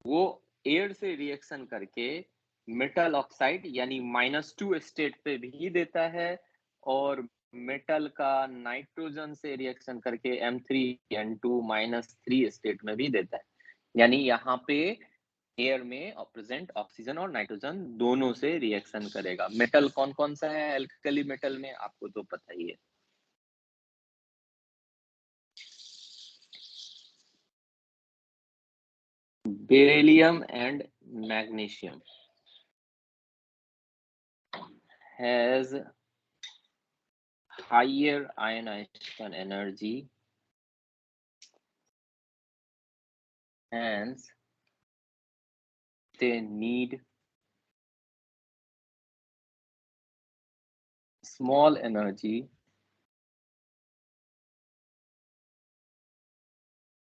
वो एयर से रिएक्शन करके मेटल ऑक्साइड यानी -2 स्टेट पे भी देता है और मेटल का नाइट्रोजन से रिएक्शन करके M3N2 -3 स्टेट में भी देता है। यानी यहाँ पे एयर में प्रेजेंट ऑक्सीजन और नाइट्रोजन दोनों से रिएक्शन करेगा। मेटल कौन कौन सा है एल्कली मेटल में, आपको तो पता ही है। Beryllium and magnesium has higher ionization energy, hence they need small energy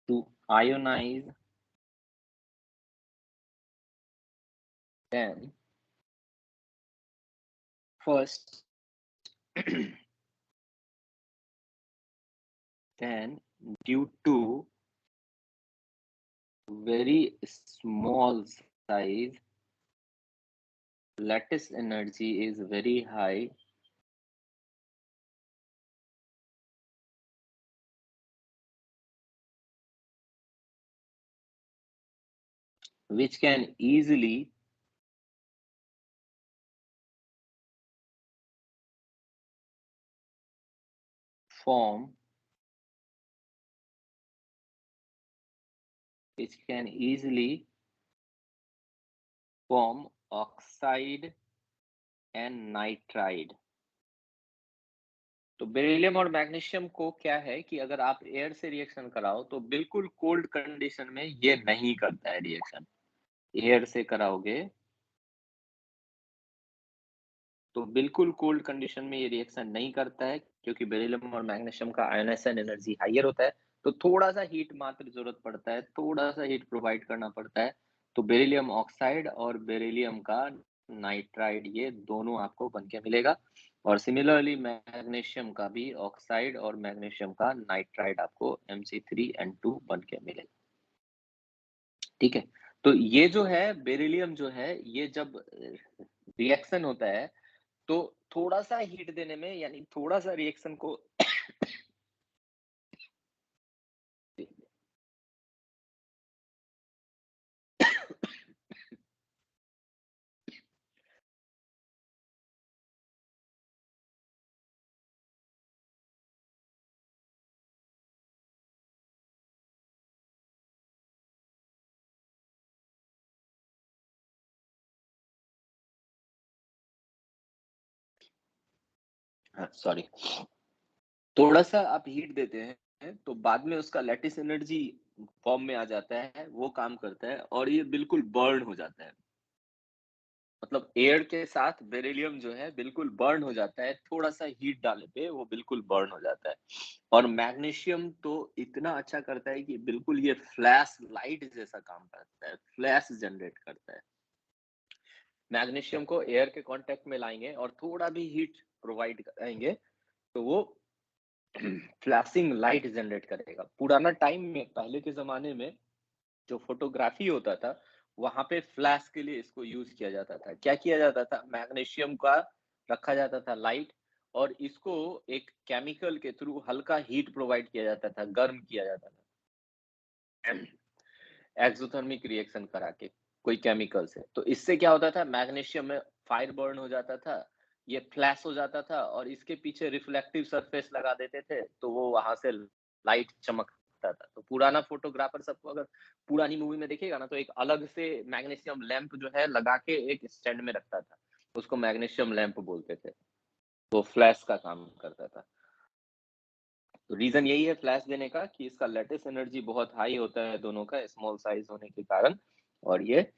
to ionize them. First, then due to very small size, lattice energy is very high, which can easily form oxide and nitride। तो beryllium और magnesium को क्या है कि अगर आप air से reaction कराओ तो बिल्कुल कोल्ड कंडीशन में ये नहीं करता है रिएक्शन। एयर से कराओगे तो बिल्कुल कोल्ड कंडीशन में ये रिएक्शन नहीं करता है, क्योंकि बेरिलियम और मैग्नीशियम का आयनाइजेशन एनर्जी हाइयर होता है। तो थोड़ा सा हीट मात्र जरूरत पड़ता है, थोड़ा सा हीट प्रोवाइड करना पड़ता है। तो बेरिलियम ऑक्साइड और बेरिलियम का नाइट्राइड ये दोनों आपको बन के मिलेगा। और सिमिलरली मैग्नीशियम का भी ऑक्साइड और मैग्नीशियम का नाइट्राइड आपको Mc3N2 बन के मिलेगा। ठीक है, तो ये जो है बेरिलियम जो है, ये जब रिएक्शन होता है तो थोड़ा सा हीट देने में, यानी थोड़ा सा रिएक्शन को सॉरी, थोड़ा सा आप हीट देते हैं तो बाद में उसका लैटिस एनर्जी फॉर्म में आ जाता है, वो काम करता है और ये बिल्कुल बर्न हो जाता है। मतलब एयर के साथ बेरिलियम जो है बिल्कुल बर्न हो जाता है, थोड़ा सा हीट डालने पे वो बिल्कुल बर्न हो जाता है। और मैग्नीशियम तो इतना अच्छा करता है कि बिल्कुल ये फ्लैश लाइट जैसा काम करता है, फ्लैश जनरेट करता है। मैग्नीशियम को एयर के कांटेक्ट में लाएंगे और थोड़ा भी हीट प्रोवाइड कराएंगे तो वो फ्लैशिंग लाइट जनरेट करेगा। पुराना टाइम में, पहले के जमाने में जो फोटोग्राफी होता था, वहां पे फ्लैश के लिए इसको यूज किया जाता था। क्या किया जाता था, मैग्नीशियम का रखा जाता था लाइट, और इसको एक केमिकल के थ्रू हल्का हीट प्रोवाइड किया जाता था, गर्म किया जाता था एक्सोथर्मिक रिएक्शन करा के कोई केमिकल से। तो इससे क्या होता था, मैग्नीशियम में फायर बर्न हो जाता था, ये फ्लैश हो जाता था और इसके पीछे रिफ्लेक्टिव सरफेस लगा देते थे तो वो वहां से लाइट चमकता था। तो पुराना फोटोग्राफर सबको अगर पुरानी मूवी में देखिएगा ना, तो एक अलग से मैग्नीशियम लैंप जो है लगा के एक स्टैंड में रखता था, उसको मैग्नीशियम लैंप बोलते थे। तो फ्लैश का काम करता था। तो रीजन यही है फ्लैश देने का कि इसका लेटेस्ट एनर्जी बहुत हाई होता है दोनों का, स्मॉल साइज होने के कारण। और ये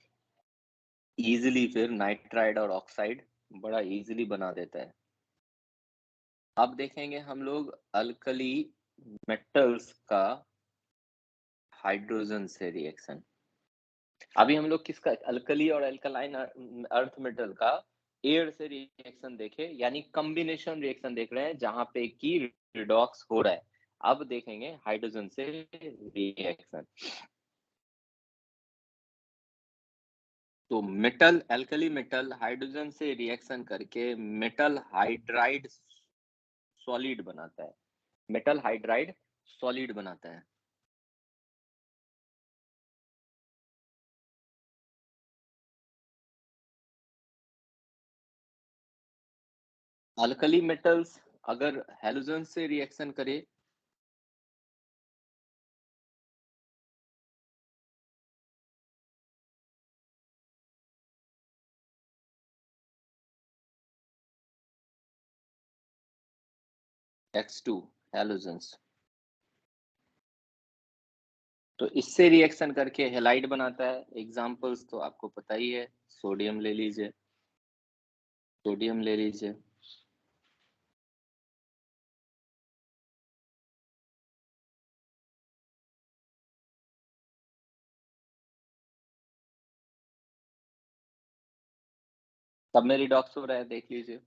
इजीली फिर नाइट्राइड और ऑक्साइड बड़ा इजीली बना देता है। अब देखेंगे हम लोग अल्कली मेटल्स का हाइड्रोजन से रिएक्शन। अभी हम लोग किसका, अल्कली और अल्कलाइन अर्थ मेटल का एयर से रिएक्शन देखे, यानी कॉम्बिनेशन रिएक्शन देख रहे हैं जहां पे की रिडॉक्स हो रहा है। अब देखेंगे हाइड्रोजन से रिएक्शन। तो मेटल, अल्कली मेटल हाइड्रोजन से रिएक्शन करके मेटल हाइड्राइड सॉलिड बनाता है, मेटल हाइड्राइड सॉलिड बनाता है। अल्कली मेटल्स अगर हैलोजन से रिएक्शन करे X2 हैलोजेंस, तो इससे रिएक्शन करके हेलाइड बनाता है। एग्जांपल्स तो आपको पता ही है, सोडियम ले लीजिए, सोडियम ले लीजिए, सब में रिडॉक्स हो रहा है, देख लीजिए।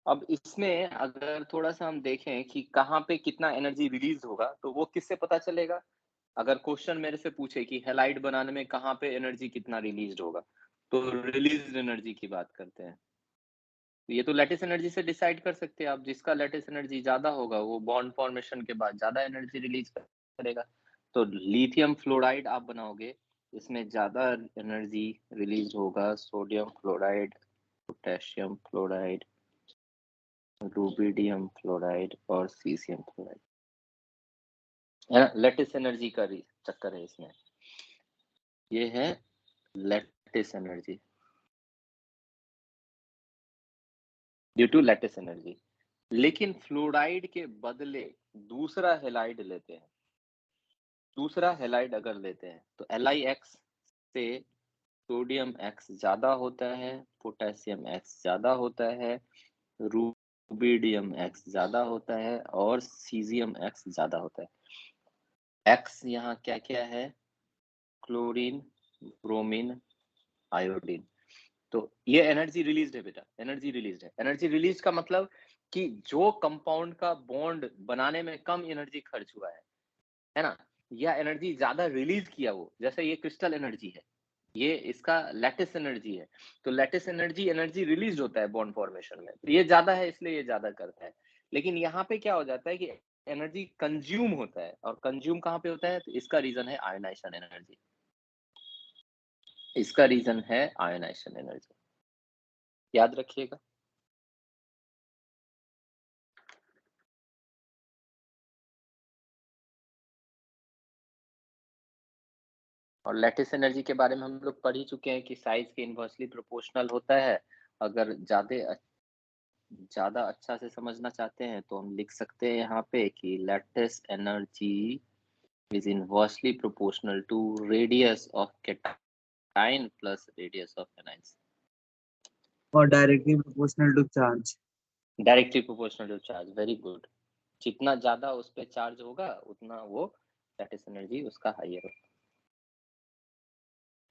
अब इसमें अगर थोड़ा सा हम देखें कि कहाँ पे कितना एनर्जी रिलीज होगा, तो वो किससे पता चलेगा। अगर क्वेश्चन मेरे से पूछे कि हेलाइड बनाने में कहाँ पे एनर्जी कितना रिलीज होगा, तो रिलीज एनर्जी की बात करते हैं। तो ये तो लैटिस एनर्जी से डिसाइड कर सकते हैं आप, जिसका लैटिस एनर्जी ज्यादा होगा वो बॉन्ड फॉर्मेशन के बाद ज्यादा एनर्जी रिलीज करेगा। तो लिथियम फ्लोराइड आप बनाओगे, इसमें ज़्यादा एनर्जी रिलीज़ होगा sodium fluoride, potassium fluoride, rubidium fluoride और सीसियम फ्लोराइड। है ना? लैटिस एनर्जी का चक्कर है इसमें। ये है lattice energy, due to lattice energy. लेकिन फ्लोराइड के बदले दूसरा हैलाइड लेते हैं, दूसरा हैलाइड अगर लेते हैं तो LiX से सोडियम X ज्यादा होता है, पोटेशियम X ज्यादा होता है, रुबिडियम X ज्यादा होता है और सीजियम X ज्यादा होता है। X यहाँ क्या क्या है? Chlorine, bromine, iodine. तो ये एनर्जी रिलीज है बेटा, एनर्जी रिलीज है। एनर्जी रिलीज का मतलब कि जो कंपाउंड का बॉन्ड बनाने में कम एनर्जी खर्च हुआ है ना, या एनर्जी ज्यादा रिलीज किया वो, जैसे ये क्रिस्टल एनर्जी है, ये इसका लैटिस एनर्जी है। तो लैटिस एनर्जी एनर्जी रिलीज होता है बॉन्ड फॉर्मेशन में, तो ये ज्यादा है इसलिए ये ज्यादा करता है। लेकिन यहाँ पे क्या हो जाता है कि एनर्जी कंज्यूम होता है, और कंज्यूम कहाँ पे होता है? तो इसका रीजन है आयोनाइजेशन एनर्जी, इसका रीजन है आयोनाइजेशन एनर्जी, याद रखिएगा। और लैटिस एनर्जी के बारे में हम लोग पढ़ ही चुके हैं कि साइज के इनवर्सली प्रोपोर्शनल होता है। अगर ज्यादा अच्छा से समझना चाहते हैं तो हम लिख सकते हैं यहाँ पे कि lattice energy is inversely proportional to radius of cation plus radius of anions, और directly proportional to charge. Directly proportional to charge. Very good. जितना ज्यादा उस पे चार्ज होगा उतना वो लैटिस एनर्जी उसका हाइयर होगा।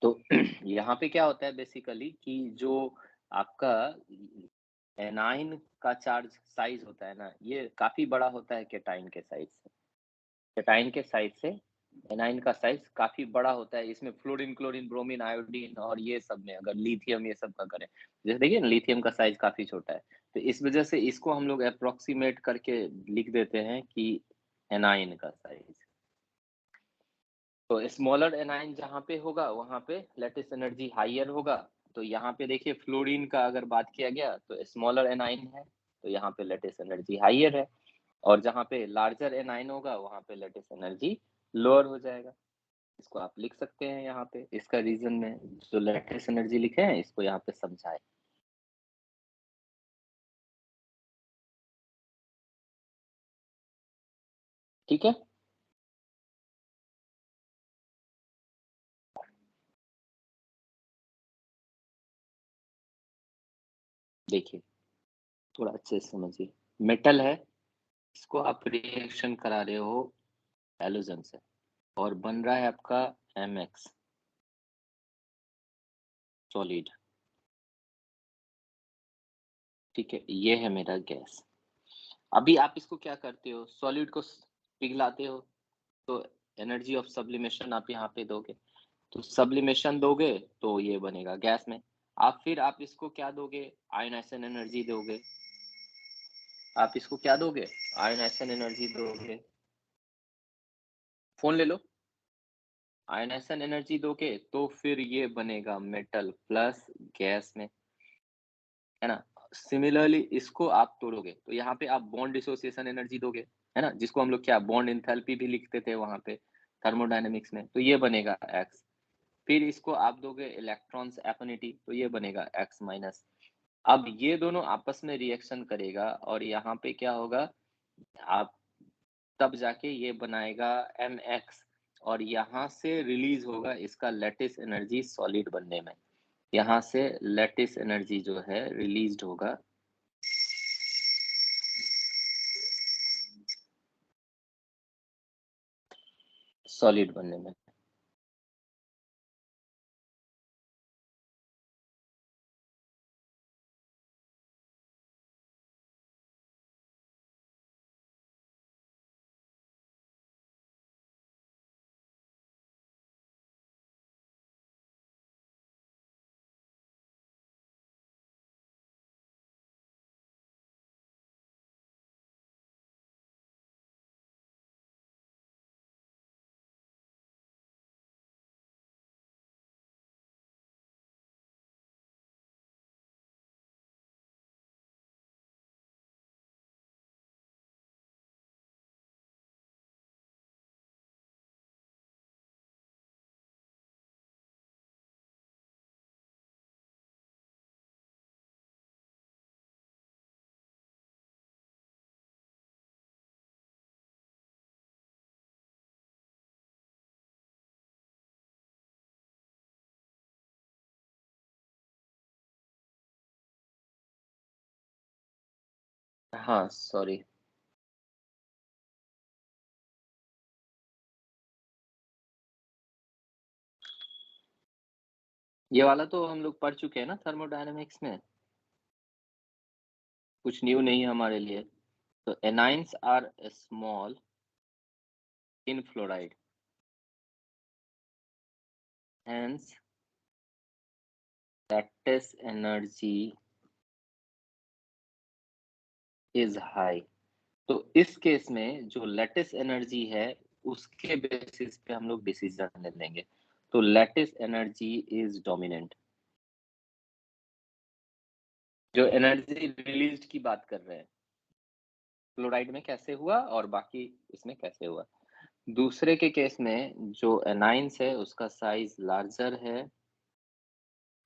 तो यहाँ पे क्या होता है बेसिकली कि जो आपका एनाइन का चार्ज साइज होता है ना, ये काफी बड़ा होता है कैटाइन के साइज से। कैटाइन के साइज से एनाइन का साइज काफी बड़ा होता है। इसमें फ्लोरीन, क्लोरीन, ब्रोमीन, आयोडीन और ये सब में अगर लिथियम ये सब का करें, जैसे देखिए लिथियम का साइज काफी छोटा है, तो इस वजह से इसको हम लोग अप्रोक्सीमेट करके लिख देते हैं कि एनाइन का साइज। तो स्मॉलर एनाइन जहाँ पे होगा वहां पे लैटिस एनर्जी हाइयर होगा। तो यहाँ पे देखिए फ्लोरीन का अगर बात किया गया तो स्मॉलर एनाइन है, तो यहाँ पे लैटिस एनर्जी हाइयर है। और जहाँ पे लार्जर एनाइन होगा वहां पे लैटिस एनर्जी लोअर हो जाएगा। इसको आप लिख सकते हैं यहाँ पे, इसका रीजन में जो लैटिस एनर्जी लिखे हैं इसको यहाँ पे समझाए। ठीक है, देखिए थोड़ा अच्छे से समझिए। मेटल है, इसको आप रिएक्शन करा रहे हो हैलोजन से और बन रहा है आपका MX सॉलिड। ठीक है, ये है मेरा गैस। अभी आप इसको क्या करते हो? सॉलिड को पिघलाते हो, तो एनर्जी ऑफ सब्लिमेशन आप यहाँ पे दोगे, तो सब्लिमेशन दोगे तो ये बनेगा गैस में। फिर आप इसको क्या दोगे? आयोनाइजेशन एनर्जी दोगे। आप इसको क्या दोगे? आयोनाइजेशन एनर्जी दोगे। फोन ले लो। आयोनाइजेशन एनर्जी दोगे तो फिर ये बनेगा मेटल प्लस गैस में, है ना। सिमिलरली इसको आप तोड़ोगे तो यहाँ पे आप बॉन्ड डिसोसिएशन एनर्जी दोगे, है ना, जिसको हम लोग क्या बॉन्ड इंथैल्पी भी लिखते थे वहां पे थर्मोडायनेमिक्स में, तो ये बनेगा X। फिर इसको आप दोगे इलेक्ट्रॉन्स एफिनिटी, तो ये बनेगा X माइनस। अब ये दोनों आपस में रिएक्शन करेगा और यहाँ पे क्या होगा, आप तब जाके ये बनाएगा MX, और यहाँ से रिलीज होगा इसका लैटिस एनर्जी सॉलिड बनने में। यहाँ से लैटिस एनर्जी जो है रिलीज्ड होगा सॉलिड बनने में। हाँ, सॉरी। ये वाला तो हम लोग पढ़ चुके हैं ना थर्मोडायनामिक्स में, कुछ न्यू नहीं है हमारे लिए। तो anions are small in fluoride, hence lattice energy is high. तो इस केस में जो लैटिस एनर्जी है उसके बेसिस पे हम लोग डिसीजन लेंगे। तो लैटिस एनर्जी इज डोमिनेंट। जो एनर्जी रिलीज की बात कर रहे हैं, क्लोराइड में कैसे हुआ और बाकी इसमें कैसे हुआ। दूसरे के केस में जो एनाइंस है उसका साइज लार्जर है,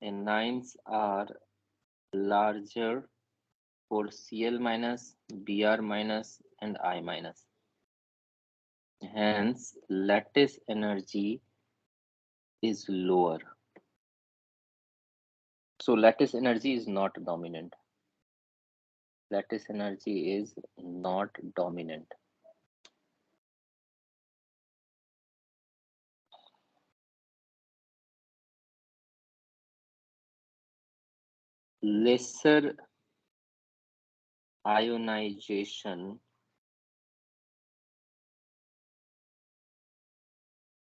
anions are larger for Cl minus, Br minus and I minus. Hence, lattice energy is lower. So, lattice energy is not dominant. Lattice energy is not dominant. Lesser ionization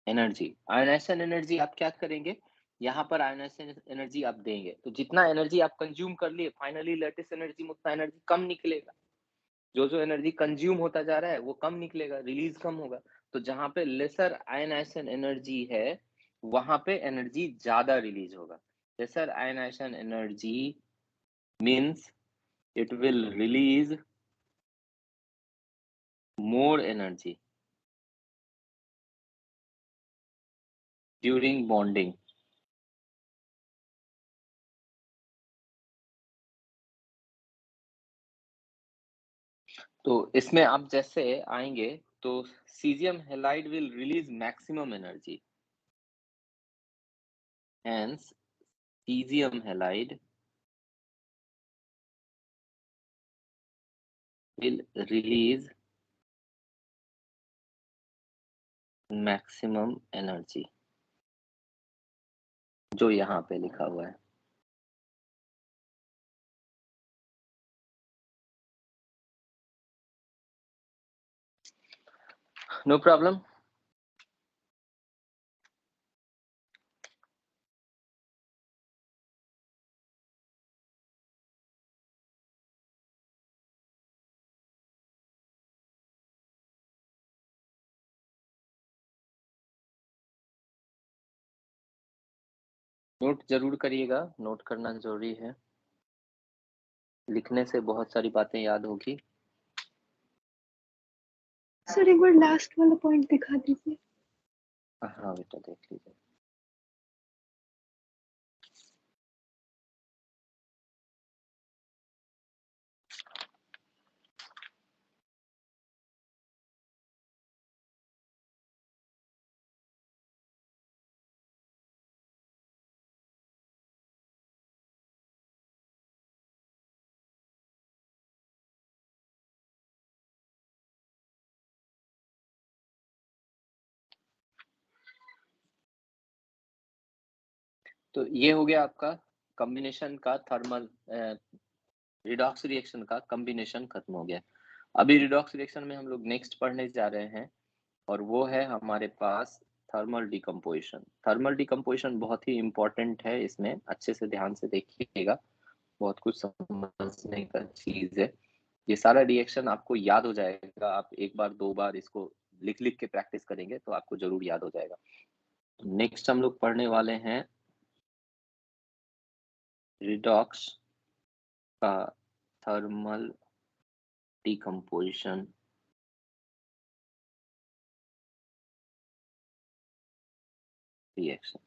energy, ionization energy आप क्या करेंगे, यहाँ पर ionization energy आप देंगे तो जितना energy आप कंज्यूम कर लिए फाइनली लैटिस एनर्जी में उतना एनर्जी कम निकलेगा। जो एनर्जी कंज्यूम होता जा रहा है वो कम निकलेगा, रिलीज कम होगा। तो जहां पे लेसर आयनाइजेशन एनर्जी है वहां पे एनर्जी ज्यादा रिलीज होगा। Lesser ionization energy means it will release more energy during bonding. तो इसमें आप जैसे आएंगे तो caesium halide will release maximum energy, hence cesium halide will release maximum energy, जो यहाँ पे लिखा हुआ है। No problem. नोट जरूर करिएगा, नोट करना जरूरी है, लिखने से बहुत सारी बातें याद होगी। सर एक बार लास्ट वाला पॉइंट दिखा दीजिए। हाँ बेटा देख लीजिए। तो ये हो गया आपका कॉम्बिनेशन का थर्मल रिडॉक्स रिएक्शन का कॉम्बिनेशन खत्म हो गया। अभी रिडॉक्स रिएक्शन में हम लोग नेक्स्ट पढ़ने जा रहे हैं और वो है हमारे पास थर्मल डिकम्पोजिशन। थर्मल डिकम्पोजिशन बहुत ही इंपॉर्टेंट है, इसमें अच्छे से ध्यान से देखिएगा, बहुत कुछ समझने का चीज है। ये सारा रिएक्शन आपको याद हो जाएगा, आप एक बार दो बार इसको लिख लिख के प्रैक्टिस करेंगे तो आपको जरूर याद हो जाएगा। नेक्स्ट हम लोग पढ़ने वाले हैं रिडॉक्स का थर्मल डिकम्पोजिशन रिएक्शन।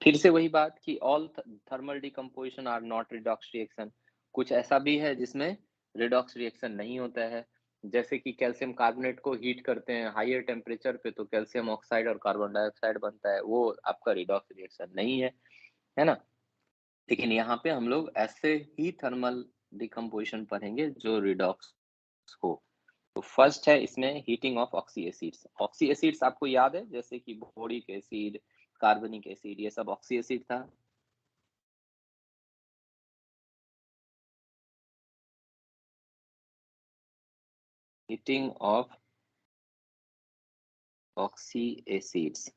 फिर से वही बात कि all thermal decomposition are not redox reaction. कुछ ऐसा भी है जिसमें रिडॉक्स रिएक्शन नहीं होता है, जैसे कि कैल्शियम कार्बोनेट को हीट करते हैं हायर टेम्परेचर पे तो कैल्शियम ऑक्साइड और कार्बन डाइऑक्साइड बनता है, वो आपका रिडॉक्स रिएक्शन नहीं है, है ना। लेकिन यहाँ पे हम लोग ऐसे ही थर्मल डिकम्पोजिशन पढ़ेंगे जो रिडॉक्स हो। तो फर्स्ट है इसमें heating of oxy acids. Oxy acids आपको याद है, जैसे कि बोरिक एसिड, कार्बनिक एसिड, ये सब ऑक्सी एसिड था। Heating of oxy acids.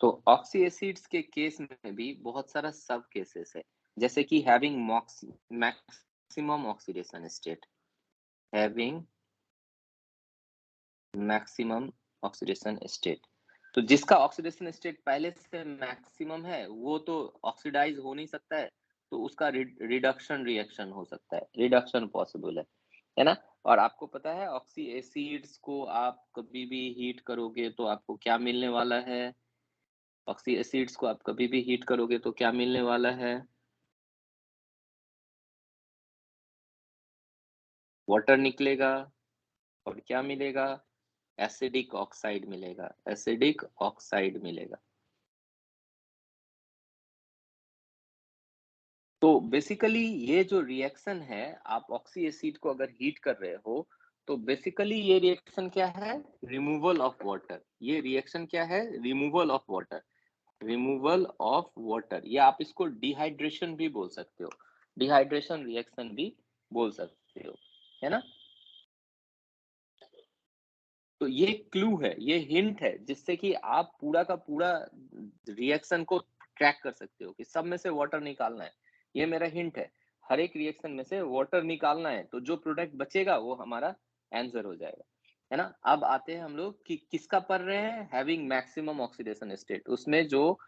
तो ऑक्सी एसिड्स के केस में भी बहुत सारा सब केसेस है, जैसे कि having maximum oxidation state, having maximum oxidation state. तो जिसका ऑक्सीडेशन स्टेट पहले से मैक्सिमम है वो तो ऑक्सीडाइज हो नहीं सकता है, तो उसका रिडक्शन रिएक्शन हो सकता है, रिडक्शन पॉसिबल है ना। और आपको पता है ऑक्सी एसिड्स को आप कभी भी हीट करोगे तो आपको क्या मिलने वाला है, ऑक्सी एसिड्स को आप कभी भी हीट करोगे तो क्या मिलने वाला है, वाटर निकलेगा और क्या मिलेगा, एसिडिक ऑक्साइड मिलेगा, एसिडिक ऑक्साइड मिलेगा। तो बेसिकली ये जो रिएक्शन है, आप ऑक्सी एसिड को अगर हीट कर रहे हो तो बेसिकली ये रिएक्शन क्या है, रिमूवल ऑफ वाटर। ये रिएक्शन क्या है, removal of water, removal of water, या आप इसको डिहाइड्रेशन भी बोल सकते हो, डिहाइड्रेशन रिएक्शन भी बोल सकते हो, है ना। तो ये क्लू है, ये हिंट है, जिससे कि आप पूरा का पूरा रिएक्शन को ट्रैक कर सकते हो कि सब में से वाटर निकालना है। ये मेरा हिंट है, हर एक रिएक्शन में से वाटर निकालना है, तो जो प्रोडक्ट बचेगा वो हमारा आंसर हो जाएगा, है ना। अब आते हैं हम लोग कि किसका पढ़ रहे हैं, हैविंग मैक्सिमम ऑक्सीडेशन स्टेट। उसमें जो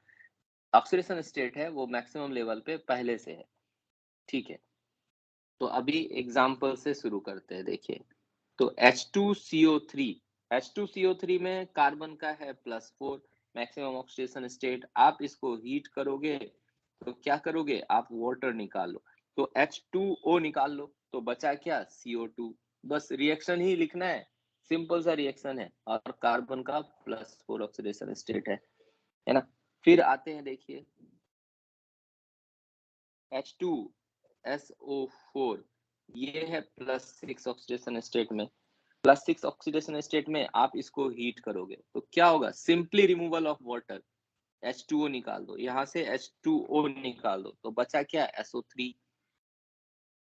ऑक्सीडेशन स्टेट है वो मैक्सिमम लेवल पे पहले से है, ठीक है। तो अभी एग्जांपल से शुरू करते हैं, देखिए। तो H2CO3, H2CO3 में कार्बन का है +4 मैक्सिमम ऑक्सीडेशन स्टेट। आप इसको हीट करोगे तो क्या करोगे, आप वाटर निकालो, तो H2O निकाल लो, तो बचा क्या, CO2। बस रिएक्शन ही लिखना है, सिंपल सा रिएक्शन है, और कार्बन का +4 ऑक्सीडेशन स्टेट है ना। फिर आते हैं, देखिए H2SO4, ये है +6 ऑक्सीडेशन स्टेट में। +6 ऑक्सीडेशन स्टेट में आप इसको हीट करोगे तो क्या होगा, simply removal of water, H2O निकाल दो, यहाँ से H2O निकाल दो, तो बचा क्या, SO3,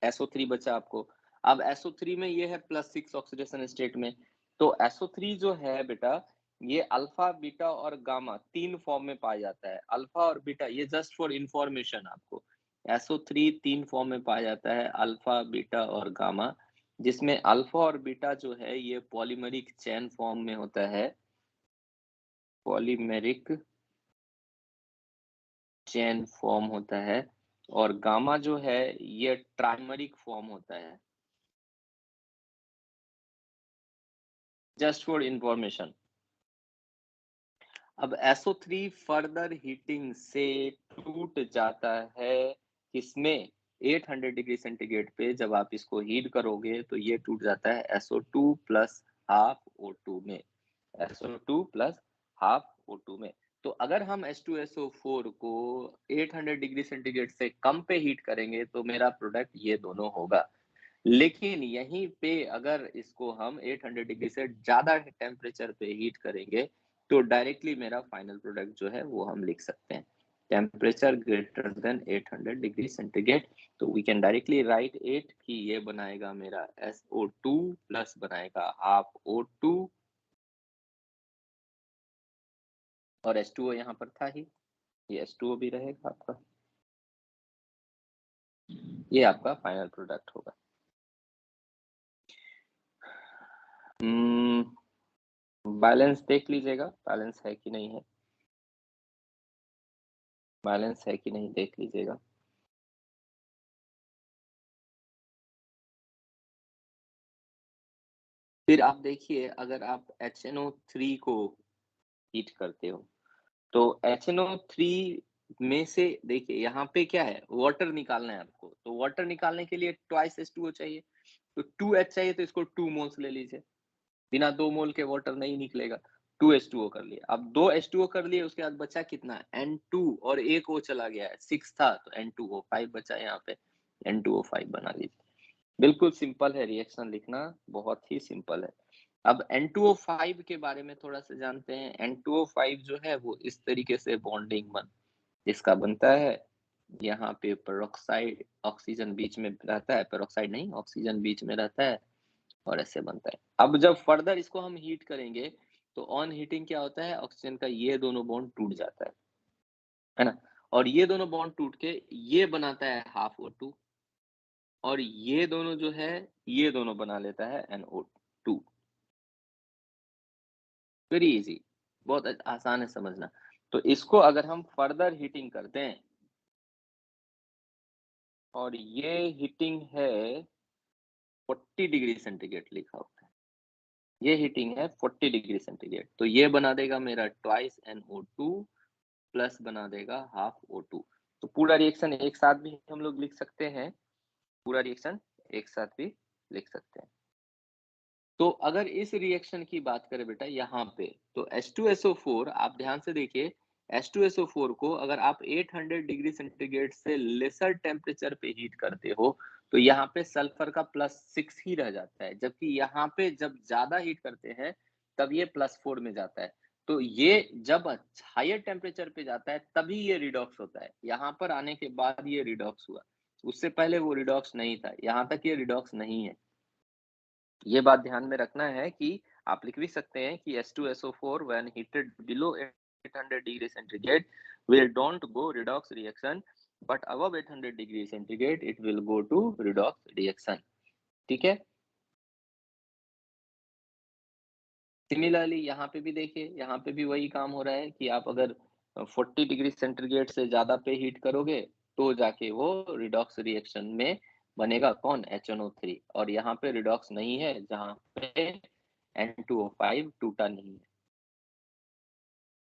SO3 बचा आपको। अब SO3 में ये है +6 ऑक्सीडेशन स्टेट में, तो SO3 जो है बेटा, ये अल्फा बीटा और गामा 3 फॉर्म में पाया जाता है। अल्फा और बीटा, ये जस्ट फॉर इंफॉर्मेशन आपको, SO3 3 फॉर्म में पाया जाता है, अल्फा बीटा और गामा, जिसमें अल्फा और बीटा जो है ये पॉलीमेरिक चेन फॉर्म में होता है, पॉलीमेरिक चेन फॉर्म होता है, और गामा जो है ये ट्राइमरिक फॉर्म होता है, जस्ट फॉर इंफॉर्मेशन। अब SO3 फर्दर हीटिंग से टूट जाता है, किसमें, 800 डिग्री सेंटीग्रेड पे जब आप इसको हीट करोगे तो ये टूट जाता है SO2 प्लस हाफ O2 में, SO2 प्लस हाफ O2 में। तो अगर हम H2SO4 को 800 डिग्री सेंटीग्रेड से कम पे हीट करेंगे तो मेरा प्रोडक्ट ये दोनों होगा। लेकिन यहीं पे अगर इसको हम 800 डिग्री से ज्यादा टेम्परेचर पे हीट करेंगे तो डायरेक्टली मेरा फाइनल प्रोडक्ट जो है वो हम लिख सकते हैं, temperature greater than 800 degree centigrade. तो we can directly write it कि ये बनाएगा मेरा SO2 प्लस बनाएगा हाफ O2, और H2O यहाँ पर था ही, ये H2O भी रहेगा आपका, ये आपका फाइनल प्रोडक्ट होगा। बैलेंस देख लीजिएगा, बैलेंस है कि नहीं है, बैलेंस है कि नहीं देख लीजिएगा। फिर आप देखिए, अगर आप HNO3 को हीट करते हो तो HNO3 में से देखिए यहाँ पे क्या है, वाटर निकालना है आपको, तो वाटर निकालने के लिए ट्वाइस H2O चाहिए, तो 2H चाहिए, तो इसको 2 मोल्स ले लीजिए, बिना 2 मोल के वाटर नहीं निकलेगा, 2H2O कर लिया। अब 2 H2O कर लिए, उसके बाद बचा कितना N2 और एक O चला गया है, 6 था तो N2O5 बचा यहाँ पे, N2O5 बना लीजिए। बिल्कुल सिंपल है रिएक्शन लिखना, बहुत ही सिंपल है। अब N2O5 के बारे में थोड़ा सा जानते हैं। N2O5 जो है वो इस तरीके से बॉन्डिंग इसका बनता है। यहाँ पे पेरोक्साइड ऑक्सीजन बीच में रहता है, पेरोक्साइड नहीं ऑक्सीजन बीच में रहता है और ऐसे बनता है। अब जब फर्दर इसको हम हीट करेंगे तो ऑन हीटिंग क्या होता है, ऑक्सीजन का ये दोनों बॉन्ड टूट जाता है ना, और ये दोनों बॉन्ड टूट के ये बनाता है हाफ O2 और ये दोनों जो है ये दोनों बना लेता है NO2। वेरी इजी, बहुत आसान है समझना। तो इसको अगर हम फर्दर हीटिंग करते हैं और ये हीटिंग है 40 डिग्री सेंटीग्रेड लिखा होता है, ये हीटिंग है 40 डिग्री सेंटीग्रेड, तो ये बना देगा मेरा ट्वाइस NO2 प्लस बना देगा हाफ O2। तो पूरा रिएक्शन एक साथ भी हम लोग लिख सकते हैं, पूरा रिएक्शन एक साथ भी लिख सकते हैं। तो अगर इस रिएक्शन की बात करें बेटा यहाँ पे, तो H2SO4 आप ध्यान से देखिए, H2SO4 को अगर आप 800 डिग्री सेंटीग्रेड से लेसर टेम्परेचर पे हीट करते हो तो यहाँ पे सल्फर का +6 ही रह जाता है, जबकि यहाँ पे जब ज्यादा हीट करते हैं तब ये +4 में जाता है। तो ये जब हायर टेम्परेचर पे जाता है तभी ये रिडॉक्स होता है, यहाँ पर आने के बाद ये रिडॉक्स हुआ, उससे पहले वो रिडॉक्स नहीं था, यहाँ तक ये रिडॉक्स नहीं है। ये बात ध्यान में रखना है कि आप लिख भी सकते हैं कि H2SO4 when heated below 800 degree centigrade will don't go redox reaction, but above 800 degree centigrade it will go to redox reaction। ठीक है, सिमिलरली यहाँ पे भी देखिए, यहाँ पे भी वही काम हो रहा है कि आप अगर 40 डिग्री सेंटीग्रेड से ज्यादा पे हीट करोगे तो जाके वो रिडॉक्स रिएक्शन में बनेगा कौन, HNO3, और यहाँ पे रिडॉक्स नहीं है जहाँ पे N2O5 टूटा नहीं है।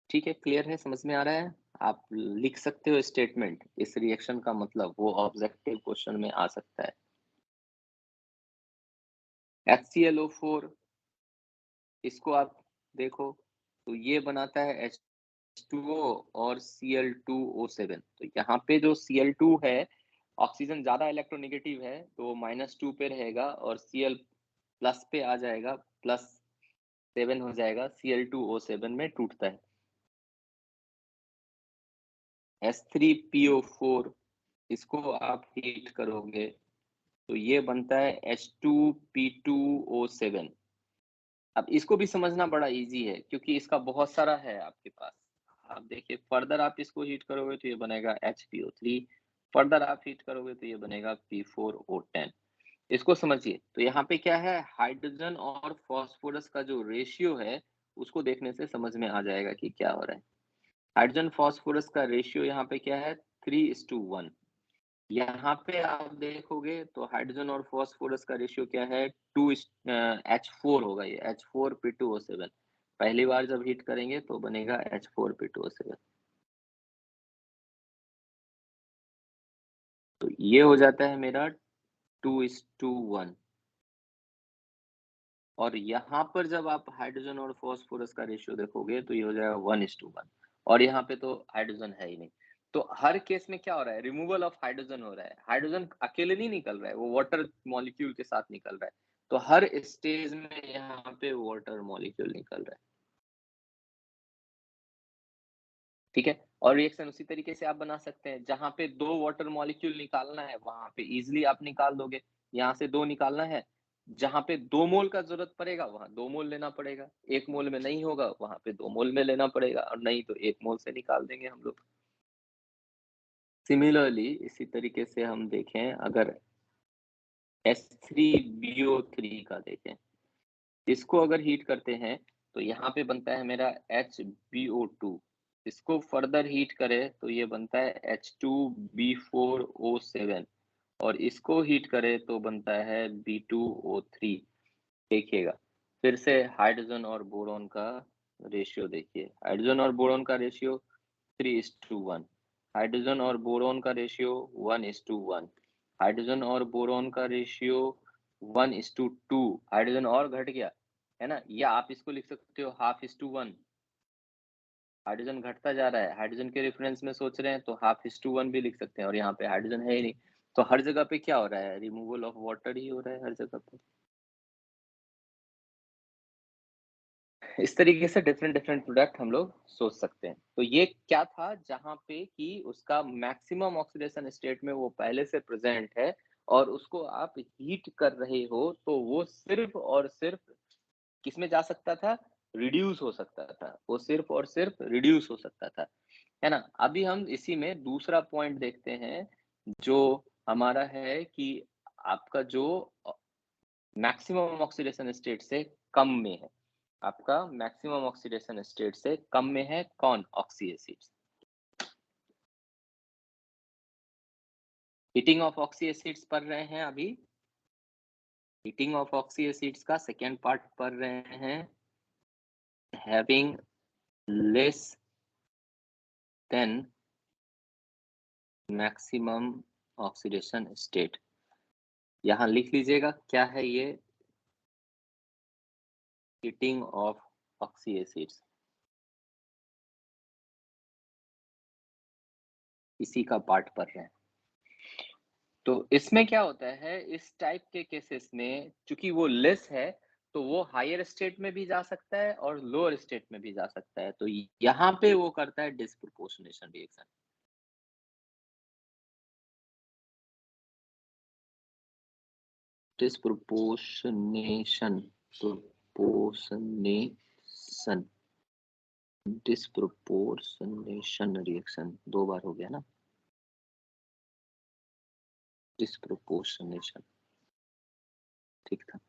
ठीक है, क्लियर है, समझ में आ रहा है? आप लिख सकते हो स्टेटमेंट, इस रिएक्शन का मतलब वो ऑब्जेक्टिव क्वेश्चन में आ सकता है। HClO4 इसको आप देखो तो ये बनाता है H2O और Cl2O7। तो यहाँ पे जो Cl2 है, ऑक्सीजन ज्यादा इलेक्ट्रोनेगेटिव है तो -2 पे रहेगा और Cl प्लस पे आ जाएगा, +7 हो जाएगा, Cl2O7 में टूटता है। H3PO4 इसको आप हीट करोगे तो ये बनता है H2P2O7। अब इसको भी समझना बड़ा इजी है क्योंकि इसका बहुत सारा है आपके पास। आप देखिए फर्दर आप इसको हीट करोगे तो ये बनेगा HPO3, फर्दर आप हीट करोगे तो ये बनेगा P4O10। इसको समझिए, तो यहाँ पे क्या है, हाइड्रोजन और फॉस्फोरस का जो रेशियो है उसको देखने से समझ में आ जाएगा कि क्या हो रहा है। हाइड्रोजन फॉस्फोरस का रेशियो यहाँ पे क्या है, 3:1। यहाँ पे आप देखोगे तो हाइड्रोजन और फॉस्फोरस का रेशियो क्या है, H4 होगा, ये H4P2O7। पहली बार जब हीट करेंगे तो बनेगा H4P2O7। तो ये हो जाता है मेरा 2:1। और यहाँ पर जब आप हाइड्रोजन और फॉस्फोरस का रेशियो देखोगे तो ये हो जाएगा 1:1। और यहाँ पे तो हाइड्रोजन है ही नहीं, तो हर केस में क्या हो रहा है, रिमूवल ऑफ हाइड्रोजन हो रहा है। हाइड्रोजन अकेले नहीं निकल रहा है, वो वाटर मॉलिक्यूल के साथ निकल रहा है। तो हर स्टेज में यहाँ पे वाटर मॉलिक्यूल निकल रहा है। ठीक है, और रिएक्शन उसी तरीके से आप बना सकते हैं, जहां पे 2 वाटर मॉलिक्यूल निकालना है वहां पे इजिली आप निकाल दोगे। यहाँ से 2 निकालना है, जहां पे 2 मोल का जरूरत पड़ेगा वहां 2 मोल लेना पड़ेगा, 1 मोल में नहीं होगा वहां पे 2 मोल में लेना पड़ेगा, और नहीं तो 1 मोल से निकाल देंगे हम लोग। सिमिलरली इसी तरीके से हम देखें, अगर H3BO3 का देखें, इसको अगर हीट करते हैं तो यहाँ पे बनता है मेरा HbO2। इसको फर्दर हीट करें तो ये बनता है H2B4O7 और इसको हीट करें तो बनता है B2O3। देखिएगा फिर से हाइड्रोजन और बोरॉन का रेशियो देखिए, हाइड्रोजन और बोरॉन का रेशियो 3:1, हाइड्रोजन और बोरॉन का रेशियो 1:1, हाइड्रोजन और बोरॉन का रेशियो 1:2, हाइड्रोजन और घट गया, है ना, या आप इसको लिख सकते हो 1/2:1। हाइड्रोजन घटता जा रहा है, हाइड्रोजन के रेफरेंस में सोच रहे हैं तो 1/2:1 भी लिख सकते हैं, और यहाँ पे हाइड्रोजन है ही नहीं, तो हर जगह पे क्या हो रहा है, रिमूवल ऑफ वाटर ही हो रहा है हर जगह पे। इस तरीके से डिफरेंट डिफरेंट प्रोडक्ट हम लोग सोच सकते हैं। तो ये क्या था, जहाँ पे कि उसका मैक्सिमम ऑक्सीडेशन स्टेट में वो पहले से प्रेजेंट है और उसको आप हीट कर रहे हो, तो वो सिर्फ और सिर्फ किसमें जा सकता था, रिड्यूस हो सकता था, वो सिर्फ और सिर्फ रिड्यूस हो सकता था, है ना। अभी हम इसी में दूसरा पॉइंट देखते हैं, जो हमारा है कि आपका जो मैक्सिमम ऑक्सीडेशन स्टेट से कम में है, आपका मैक्सिमम ऑक्सीडेशन स्टेट से कम में है कौन, oxy acids. Heating of oxy acids पढ़ रहे हैं अभी, हीटिंग ऑफ ऑक्सी एसिड्स का सेकेंड पार्ट पढ़ रहे हैं, having less than maximum oxidation state. यहां लिख लीजिएगा क्या है ये, हीटिंग ऑफ ऑक्सी एसिड्स, इसी का पार्ट पढ़ रहे हैं। तो इसमें क्या होता है, इस टाइप के केसेस में चूंकि वो लेस है, तो वो हायर स्टेट में भी जा सकता है और लोअर स्टेट में भी जा सकता है, तो यहाँ पे वो करता है disproportionation reaction. Disproportionation, proportionation, disproportionation reaction, दो बार हो गया ना, डिस्प्रोपोर्शनेशन, ठीक था,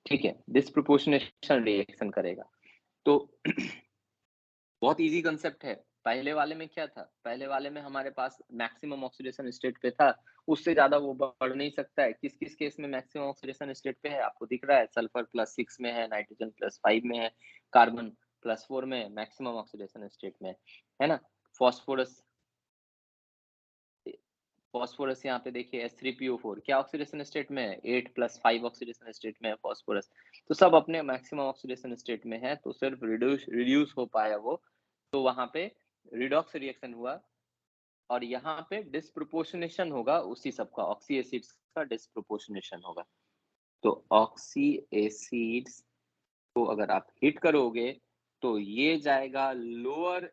ठीक है, डिस्प्रोपोर्शनेशन रिएक्शन करेगा। तो बहुत इजी कंसेप्ट है। पहले वाले में क्या था, पहले वाले में हमारे पास मैक्सिमम ऑक्सीडेशन स्टेट पे था, उससे ज्यादा वो बढ़ नहीं सकता है। किस किस केस में मैक्सिमम ऑक्सीडेशन स्टेट पे है, आपको दिख रहा है, सल्फर +6 में है, नाइट्रोजन +5 में है, कार्बन +4 में मैक्सिमम ऑक्सीडेशन स्टेट में है ना। फॉस्फोरस, फॉस्फोरस यहाँ पे देखिए H3PO4 क्या ऑक्सीडेशन स्टेट में है, 8+5 ऑक्सीडेशन स्टेट में है फॉस्फोरस। तो सब अपने मैक्सिमम ऑक्सीडेशन स्टेट में है, तो सिर्फ रिड्यूस हो पाया वो, तो वहां पे रिडॉक्स रिएक्शन हुआ, और यहाँ पे डिस्प्रोपोर्शनेशन होगा उसी सबका, ऑक्सी एसिड्स का डिस्प्रोपोर्शनेशन होगा। तो ऑक्सी एसिड्स को अगर आप हिट करोगे तो ये जाएगा लोअर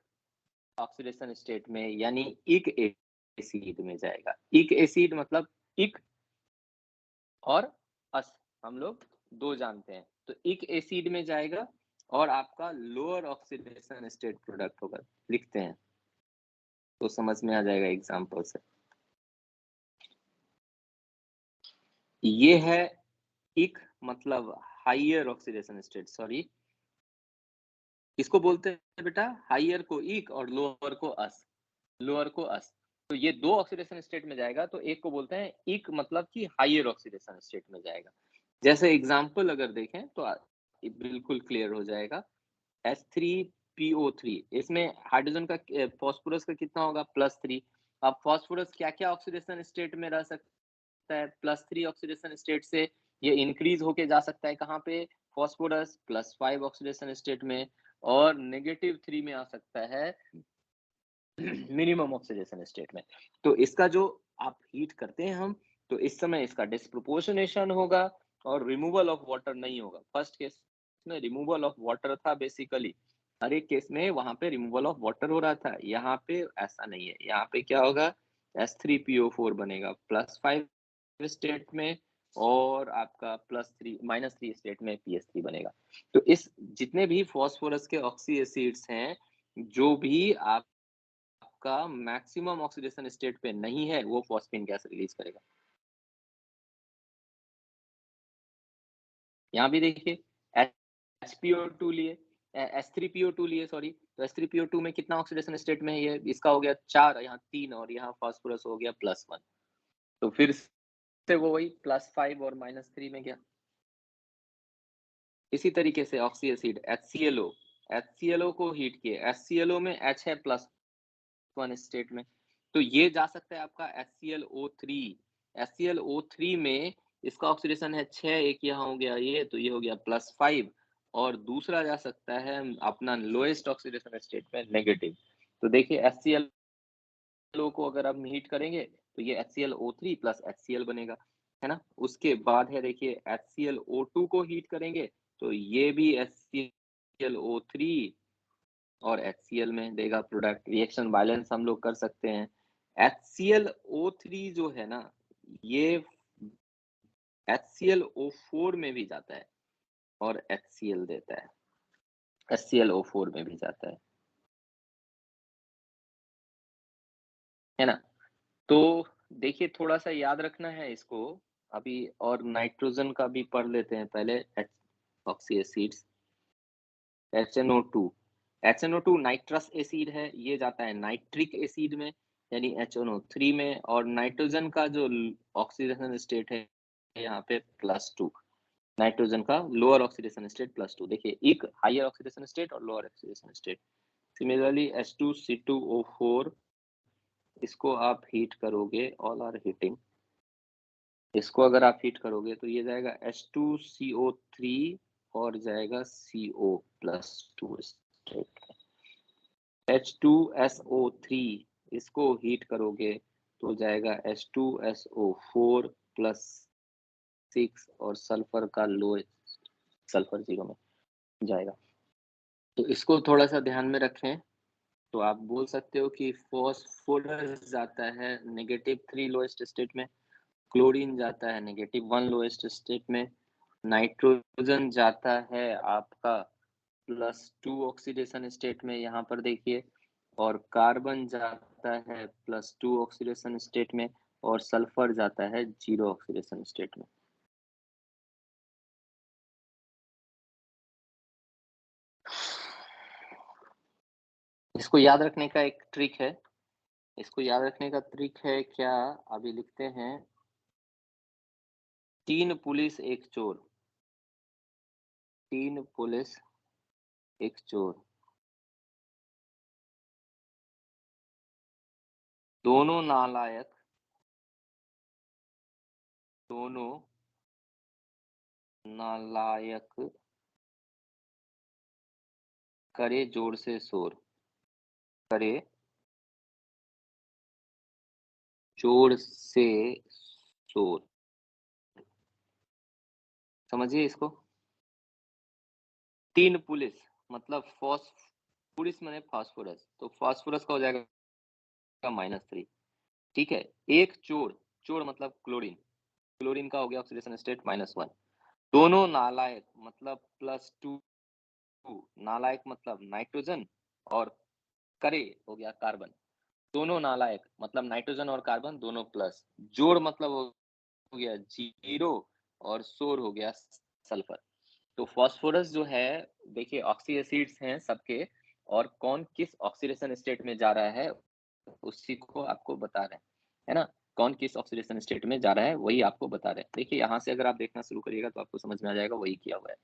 ऑक्सीडेशन स्टेट में, यानी इक एसिड में जाएगा। इक एसिड मतलब इक और अस, हम लोग दो जानते हैं, तो इक एसिड में जाएगा और आपका लोअर ऑक्सीडेशन स्टेट प्रोडक्ट होगा। लिखते हैं तो समझ में आ जाएगा एग्जांपल से। ये है इक मतलब हाइयर ऑक्सीडेशन स्टेट, सॉरी इसको बोलते हैं बेटा, हाइयर को इक और लोअर को अस, लोअर को अस। तो ये दो ऑक्सीडेशन स्टेट में जाएगा, तो एक को बोलते हैं इक मतलब कि हाइयर ऑक्सीडेशन स्टेट में जाएगा। जैसे एग्जांपल अगर देखें तो बिल्कुल क्लियर हो जाएगा। H3PO3, इसमें हाइड्रोजन का फॉस्फोरस का कितना होगा, +3। अब फॉस्फोरस क्या क्या ऑक्सीडेशन स्टेट में रह सकता है, +3 ऑक्सीडेशन स्टेट से ये इंक्रीज होके जा सकता है कहाँ पे, फॉस्फोरस +5 ऑक्सीडेशन स्टेट में, और -3 में आ सकता है मिनिमम ऑक्सीडेशन स्टेट में। तो इसका जो आप हीट करते हैं हम, तो इस समय इसका डिस्प्रोपोर्शनेशन होगा और रिमूवल ऑफ वाटर नहीं होगा। फर्स्ट केस में रिमूवल ऑफ वाटर था बेसिकली, हर एक केस में वहां पे रिमूवल ऑफ वाटर हो रहा था, यहाँ पे ऐसा नहीं है। यहाँ पे क्या होगा, H3PO4 बनेगा +5 स्टेट में, और आपका -3 स्टेट में PS3 बनेगा। तो इस जितने भी फॉस्फोरस के ऑक्सी एसिड्स हैं, जो भी आप का मैक्सिमम ऑक्सीडेशन स्टेट पे नहीं है, वो फॉस्फीन गैस रिलीज करेगा। यहाँ भी देखिए HPO2 लिए, H3PO2 लिए, सॉरी, तो H3PO2 में कितना ऑक्सीडेशन स्टेट में है, ये इसका हो गया 4, यहाँ 3, और यहाँ फॉस्फोरस हो गया +1। तो फिर से वो वही +5 और -3 में गया। इसी तरीके से ऑक्सी एसिड HClO को हीट किए, HClO में H है +1 स्टेट में, तो ये जा सकता है आपका HClO3 HClO3 में इसका ऑक्सीडेशन है 6, एक यहाँ हो गया ये, तो ये हो गया +5, और दूसरा जा सकता है अपना लोएस्ट ऑक्सीडेशन स्टेट में नेगेटिव। तो देखिए HClO को अगर हम हीट करेंगे तो ये HClO3 प्लस HCl बनेगा, है ना। उसके बाद है देखिए HClO2 को हीट करेंगे तो ये भी HClO3 और HCl में देगा प्रोडक्ट। रिएक्शन बैलेंस हम लोग कर सकते हैं। HClO3 जो है ना, ये HClO4 में भी जाता है और HCl देता है, HClO4 में भी जाता है ना। तो देखिए थोड़ा सा याद रखना है इसको अभी, और नाइट्रोजन का भी पढ़ लेते हैं पहले। Oxy acids HNO2, HNO2 nitrous acid है, ये जाता है नाइट्रिक एसिड में यानी HNO3 में, और नाइट्रोजन का जो ऑक्सीडेशन स्टेट है यहाँ पे +2, नाइट्रोजन का लोअर ऑक्सीडेशन स्टेट +2। देखिए एक हायर ऑक्सीडेशन स्टेट और lower oxidation state. Similarly H2C2O4, इसको आप हीट करोगे, ऑल आर हीटिंग, इसको अगर आप हीट करोगे तो ये जाएगा H2CO3 और जाएगा CO+2 स्टेट। H2SO3 इसको हीट करोगे तो जाएगा H2SO4+6 और सल्फर का लोएस्ट, सल्फर 0 में जाएगा। तो इसको थोड़ा सा ध्यान में रखें। तो आप बोल सकते हो कि फॉस्फोरस जाता है -3 लोएस्ट स्टेट में, क्लोरीन जाता है -1 लोएस्ट स्टेट में, नाइट्रोजन जाता है आपका +2 ऑक्सीडेशन स्टेट में, यहाँ पर देखिए, और कार्बन जाता है +2 ऑक्सीडेशन स्टेट में, और सल्फर जाता है 0 ऑक्सीडेशन स्टेट में। इसको याद रखने का एक ट्रिक है, इसको याद रखने का ट्रिक है क्या, अभी लिखते हैं 3 पुलिस 1 चोर, 3 पुलिस 1 चोर, दोनों नालायक, दोनों नालायक करे जोर से शोर, करे जोर से शोर। समझिए इसको। 3 पुलिस मतलब पुलिस माने फास्फोरस, तो फास्फोरस का हो जाएगा -3, ठीक है। एक चोर, चोर मतलब क्लोरीन, क्लोरीन का हो गया ऑक्सीडेशन स्टेट -1। दोनों नालायक मतलब +2, नालायक मतलब नाइट्रोजन, और करे हो गया कार्बन, दोनों नालायक मतलब नाइट्रोजन और कार्बन दोनों प्लस, जोड़ मतलब हो गया 0, और शोर हो गया सल्फर। तो फास्फोरस जो है, देखिए ऑक्सी एसिड्स हैं सबके, और कौन किस ऑक्सीडेशन स्टेट में जा रहा है उसी को आपको बता रहे हैं, है ना। कौन किस ऑक्सीडेशन स्टेट में जा रहा है वही आपको बता रहे हैं। देखिए यहाँ से अगर आप देखना शुरू करिएगा तो आपको समझ में आ जाएगा वही किया हुआ है।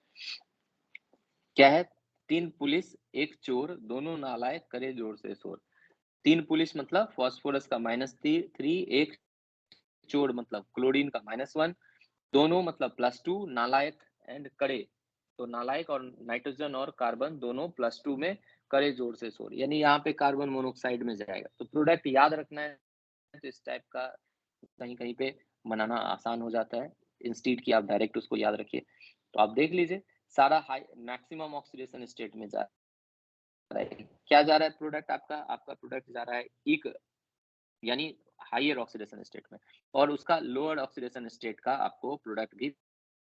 क्या है, 3 पुलिस 1 चोर, दोनों नालायक करे जोर से शोर। 3 पुलिस मतलब फास्फोरस का -3, एक चोर मतलब क्लोरीन का -1, दोनों मतलब +2, नालायक एंड करे, तो नालायक और नाइट्रोजन और कार्बन दोनों +2 में करे जोर से शोर, यानी यहाँ पे कार्बन मोनोऑक्साइड में जाएगा। तो प्रोडक्ट याद रखना है, तो इस टाइप का कहीं कहीं पे बनाना आसान हो जाता है, इंस्टीड की आप डायरेक्ट उसको याद रखिए। तो आप देख लीजिए सारा हाई मैक्सिमम ऑक्सीडेशन स्टेट में जा रहा है। क्या जा रहा है प्रोडक्ट आपका, आपका प्रोडक्ट जा रहा है एक यानी हायर ऑक्सीडेशन स्टेट में, और उसका लोअर ऑक्सीडेशन स्टेट का आपको प्रोडक्ट भी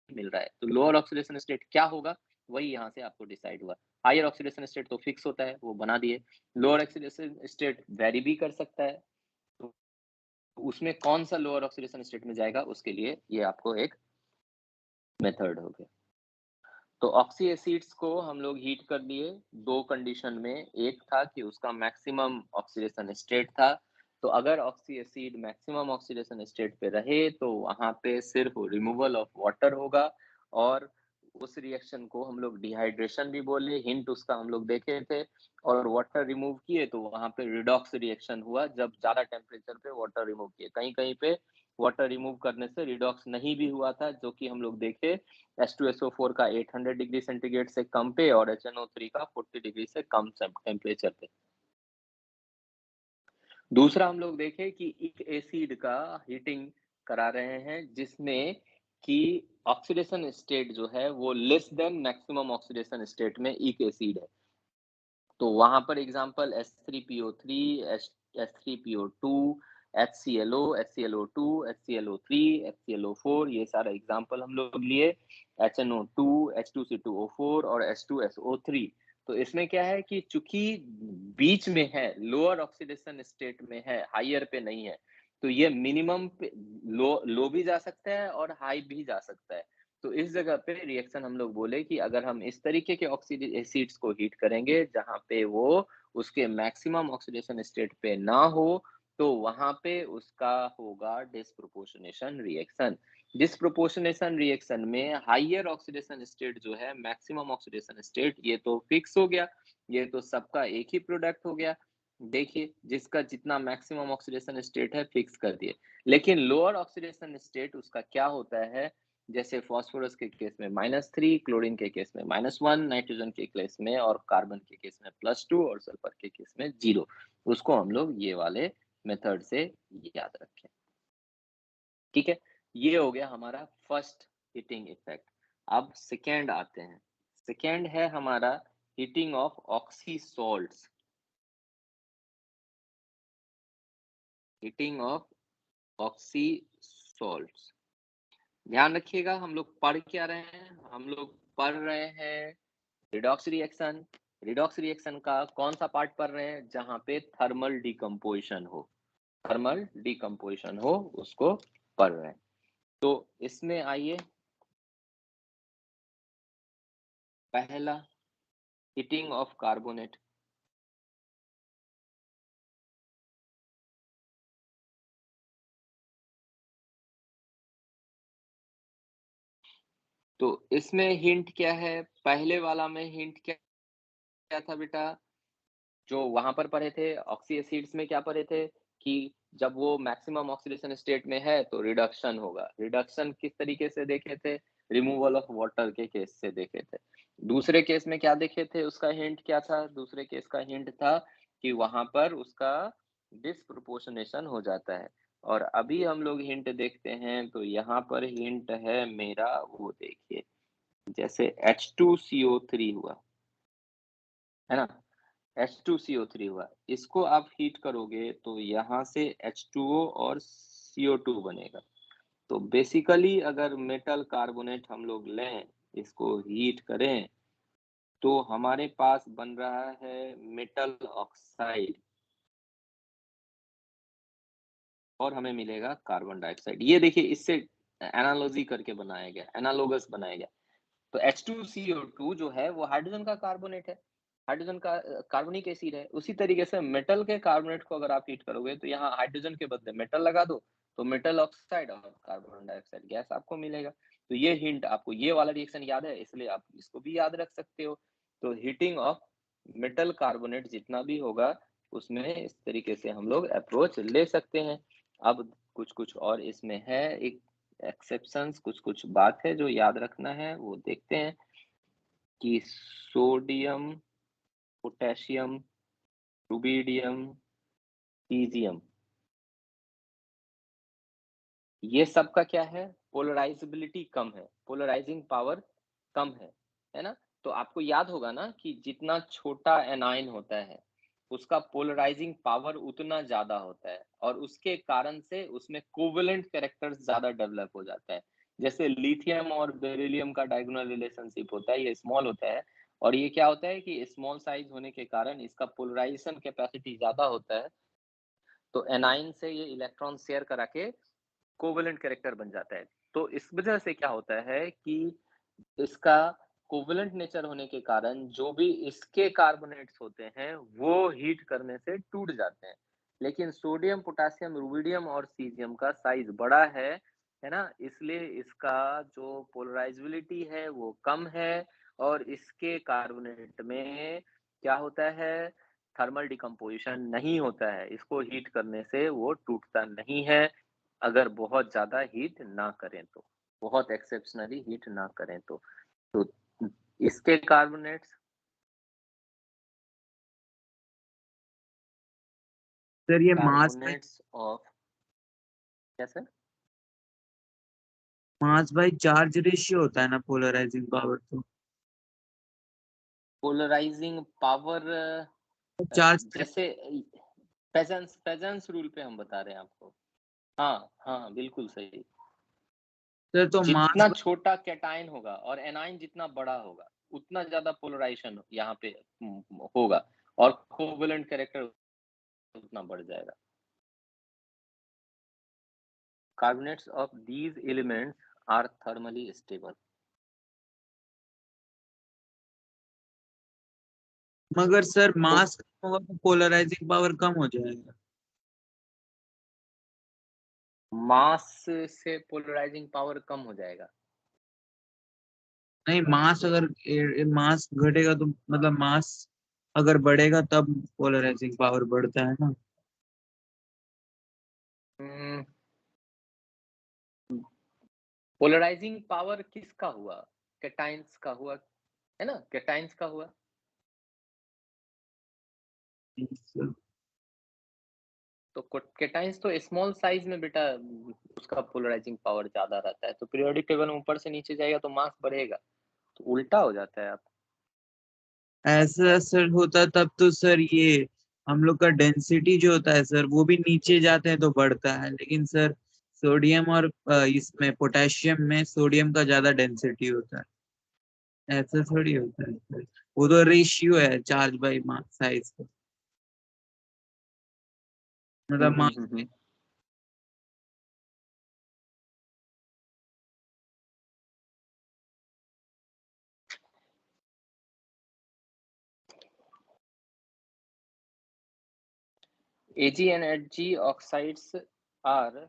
मिल रहा है। तो लोअर ऑक्सीडेशन स्टेट क्या होगा वही यहाँ से आपको डिसाइड हुआ। हायर ऑक्सीडेशन स्टेट तो फिक्स होता है, वो बना दिए। लोअर ऑक्सीडेशन स्टेट वेरी भी कर सकता है, तो उसमें कौन सा लोअर ऑक्सीडेशन स्टेट में जाएगा उसके लिए ये आपको एक मेथड हो गया। तो ऑक्सी एसिड्स को हम लोग हीट कर लिए 2 कंडीशन में। एक था कि उसका मैक्सिमम ऑक्सीडेशन स्टेट था, तो अगर oxy acid maximum oxidation state पे रहे तो वहां पे सिर्फ रिमूवल ऑफ वाटर होगा, और उस रिएक्शन को हम लोग डिहाइड्रेशन भी बोले, हिंट उसका हम लोग देखे थे। और वाटर रिमूव किए तो वहां पे रिडॉक्स रिएक्शन हुआ, जब ज्यादा टेम्परेचर पे वाटर रिमूव किए। कहीं कहीं पे वाटर रिमूव करने से रिडॉक्स नहीं भी हुआ था, जो कि हम लोग देखे H2SO4 का 800 डिग्री सेंटीग्रेड से कम पे और HNO3 का 40 डिग्री से कम टेम्परेचर पे। दूसरा हम लोग देखे कि एक एसिड का हीटिंग करा रहे हैं जिसमें कि ऑक्सीडेशन स्टेट जो है वो less than maximum oxidation state में एक एसिड है। तो वहां पर example H3PO3, H3PO2, HClO, HClO2, HClO3, HClO4, ये सारा एग्जांपल हम लोग लिए, HNO2, H2C2O4 और H2SO3। तो इसमें क्या है कि चूंकि बीच में है, लोअर ऑक्सीडेशन स्टेट में है, हायर पे नहीं है, तो ये मिनिमम पे लो भी जा सकता है और हाई भी जा सकता है। तो इस जगह पे रिएक्शन हम लोग बोले कि अगर हम इस तरीके के एसिड्स को हीट करेंगे जहां पे वो उसके मैक्सिमम ऑक्सीडेशन स्टेट पे ना हो, तो वहां पे उसका होगा डिस्प्रोपोर्शनेशन रिएक्शन। डिस्प्रोपोर्शनेशन रिएक्शन में हाइयर ऑक्सीडेशन स्टेट जो है मैक्सिमम ऑक्सीडेशन स्टेट, ये तो फिक्स हो गया, ये तो सबका एक ही प्रोडक्ट हो गया। देखिए जिसका जितना मैक्सिमम ऑक्सीडेशन स्टेट है फिक्स कर दिए, लेकिन लोअर ऑक्सीडेशन स्टेट उसका क्या होता है, जैसे फास्फोरस के केस में -3, क्लोरीन के केस में -1, नाइट्रोजन के केस में और कार्बन के केस में +2 और सल्फर के केस में 0। उसको हम लोग ये वाले मेथड से याद रखें। ठीक है, ये हो गया हमारा फर्स्ट हीटिंग इफेक्ट। अब सेकेंड आते हैं। सेकेंड है हमारा heating of oxy salts. Heating of oxy salts, ध्यान रखिएगा हम लोग पढ़ क्या रहे हैं, हम लोग पढ़ रहे हैं रिडॉक्स रिएक्शन। रिडॉक्स रिएक्शन का कौन सा पार्ट पढ़ रहे हैं, जहां पे थर्मल डिकम्पोजिशन हो, थर्मल डिकम्पोजिशन हो उसको पढ़ रहे हैं। तो इसमें आइए, पहला हीटिंग ऑफ कार्बोनेट। तो इसमें हिंट क्या है, पहले वाला में हिंट क्या क्या था बेटा, जो वहां पर पढ़े थे ऑक्सी एसिड्स में क्या पढ़े थे कि जब वो मैक्सिमम ऑक्सीडेशन स्टेट में है तो रिडक्शन होगा। रिडक्शन किस तरीके से देखे थे, रिमूवल ऑफ वाटर के केस से देखे थे। दूसरे केस में क्या देखे थे, उसका हिंट क्या था, दूसरे केस का हिंट था कि वहां पर उसका डिस्प्रोपोर्शनेशन हो जाता है। और अभी हम लोग हिंट देखते हैं, तो यहाँ पर हिंट है मेरा, वो देखिए जैसे H2CO3 हुआ है ना, H2CO3 हुआ, इसको आप हीट करोगे तो यहाँ से H2O और CO2 बनेगा। तो बेसिकली अगर मेटल कार्बोनेट हम लोग लें, इसको हीट करें, तो हमारे पास बन रहा है मेटल ऑक्साइड और हमें मिलेगा कार्बन डाइऑक्साइड। ये देखिए इससे एनालॉजी करके बनाया गया, एनालोगस बनाया गया। तो H2CO2 जो है वो हाइड्रोजन का कार्बोनेट है, हाइड्रोजन का कार्बनिक एसिड है। उसी तरीके से मेटल के कार्बोनेट को अगर आप हीट करोगे तो यहाँ हाइड्रोजन के बदले मेटल लगा दो, तो मेटल ऑक्साइड और कार्बन डाइऑक्साइड गैस आपको मिलेगा। तो ये हिंट आपको, ये वाला रिएक्शन याद है, इसलिए आप इसको भी याद रख सकते हो। तो हीटिंग ऑफ मेटल कार्बोनेट जितना भी होगा उसमें इस तरीके से हम लोग अप्रोच ले सकते हैं। अब कुछ कुछ और इसमें है, एक एक्सेप्शंस, कुछ कुछ बात है जो याद रखना है, वो देखते हैं कि सोडियम, पोटेशियम, रुबिडियम, सीजियम, ये सब का क्या है, पोलराइजेबिलिटी कम है, पोलराइजिंग पावर कम है ना। तो आपको याद होगा ना कि जितना छोटा एनाइन होता है उसका पोलराइजिंग पावर उतना ज्यादा होता है, और उसके कारण से उसमें कोवेलेंट कैरेक्टर्स ज्यादा डेवलप हो जाता है। जैसे लिथियम और बेरिलियम का डायगोनल रिलेशनशिप होता है, ये स्मॉल होता है, और ये क्या होता है कि स्मॉल साइज होने के कारण इसका पोलराइजेशन कैपेसिटी ज्यादा होता है, तो एनाइन से ये इलेक्ट्रॉन शेयर करा के कोवेलेंट कैरेक्टर बन जाता है। तो इस वजह से क्या होता है कि इसका कोवेलेंट नेचर होने के कारण जो भी इसके कार्बोनेट्स होते हैं वो हीट करने से टूट जाते हैं। लेकिन सोडियम, पोटेशियम, रुबिडियम और सीजियम का साइज बड़ा है ना, इसलिए इसका जो पोलराइजेबिलिटी है वो कम है, और इसके कार्बोनेट में क्या होता है, थर्मल डिकम्पोजिशन नहीं होता है, इसको हीट करने से वो टूटता नहीं है। अगर बहुत ज्यादा हीट ना करें तो, बहुत एक्सेप्शनली हीट ना करें तो इसके कार्बोनेट्स सर ये मास कार्बोनेट्स ऑफ क्या सर? बाई चार्ज रेशियो होता है ना पोलराइजिंग पावर, तो पोलराइजिंग पावर चार्ज जैसे पेजेंस रूल पे हम बता रहे हैं आपको। हाँ हाँ बिल्कुल सही। सर तो जितना मास छोटा कैटायन होगा और एनायन जितना बड़ा होगा उतना ज्यादा पोलराइजेशन यहाँ पे होगा और कोवेलेंट कैरेक्टर उतना बढ़ जाएगा। Carbonates of these elements are thermally stable। मगर सर तो मास कम होगा तो पोलराइजिंग पावर कम हो जाएगा। मास से पोलराइजिंग पावर कम हो जाएगा। नहीं, मास अगर मास घटेगा तो मतलब मास अगर बढ़ेगा तब पोलराइजिंग पावर बढ़ता है ना। पोलराइजिंग पावर किसका हुआ? कैटाइंस का हुआ है ना, कैटाइंस का हुआ। तो कैटाइंस तो स्मॉल साइज में बेटा उसका पोलराइजिंग पावर ज्यादा रहता है, तो पीरियोडिक टेबल में ऊपर से नीचे जाएगा तो मास बढ़ेगा, तो उल्टा हो जाता है आप। ऐसा सर होता तब तो सर ये हम लोग का डेंसिटी जो होता है सर वो भी नीचे जाते हैं तो बढ़ता है, लेकिन सर सोडियम और इसमें पोटेशियम में सोडियम का ज्यादा डेंसिटी होता है। ऐसा थोड़ी होता है सर, वो तो रेशियो है चार्ज बाई मास साइज का, मतलब मास। Ag and Hg oxides are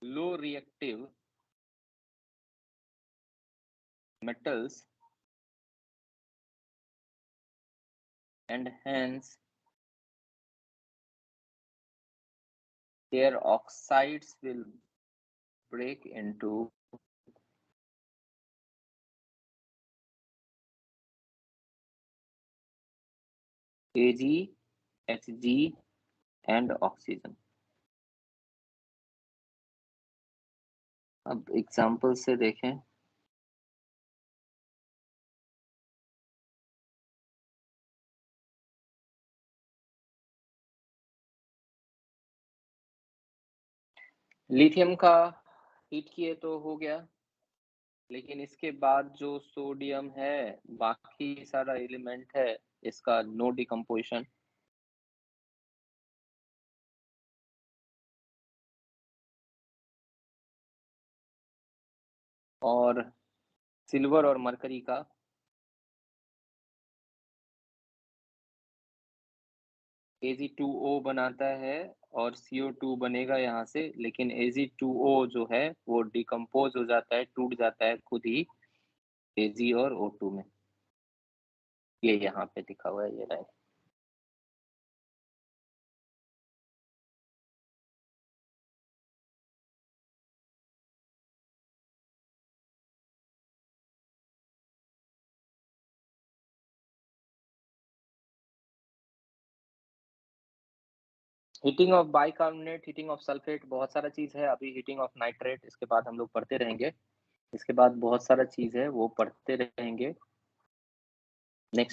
low reactive metals and hence their oxides will break into Ag, Hg and oxygen। अब एग्जाम्पल से देखें। लिथियम का हीट किए तो हो गया, लेकिन इसके बाद जो सोडियम है बाकी सारा एलिमेंट है इसका नो डिकम्पोजिशन। और सिल्वर और मरकरी का Ag2O बनाता है और CO2 बनेगा यहाँ से, लेकिन Ag2O जो है वो डिकम्पोज हो जाता है, टूट जाता है खुद ही Ag और O2 में। ये यहाँ पे लिखा हुआ है, ये right. Heating of bicarbonate, heating of sulphate, बहुत सारा चीज है। अभी हीटिंग ऑफ नाइट्रेट इसके बाद हम लोग पढ़ते रहेंगे, इसके बाद बहुत सारा चीज है वो पढ़ते रहेंगे।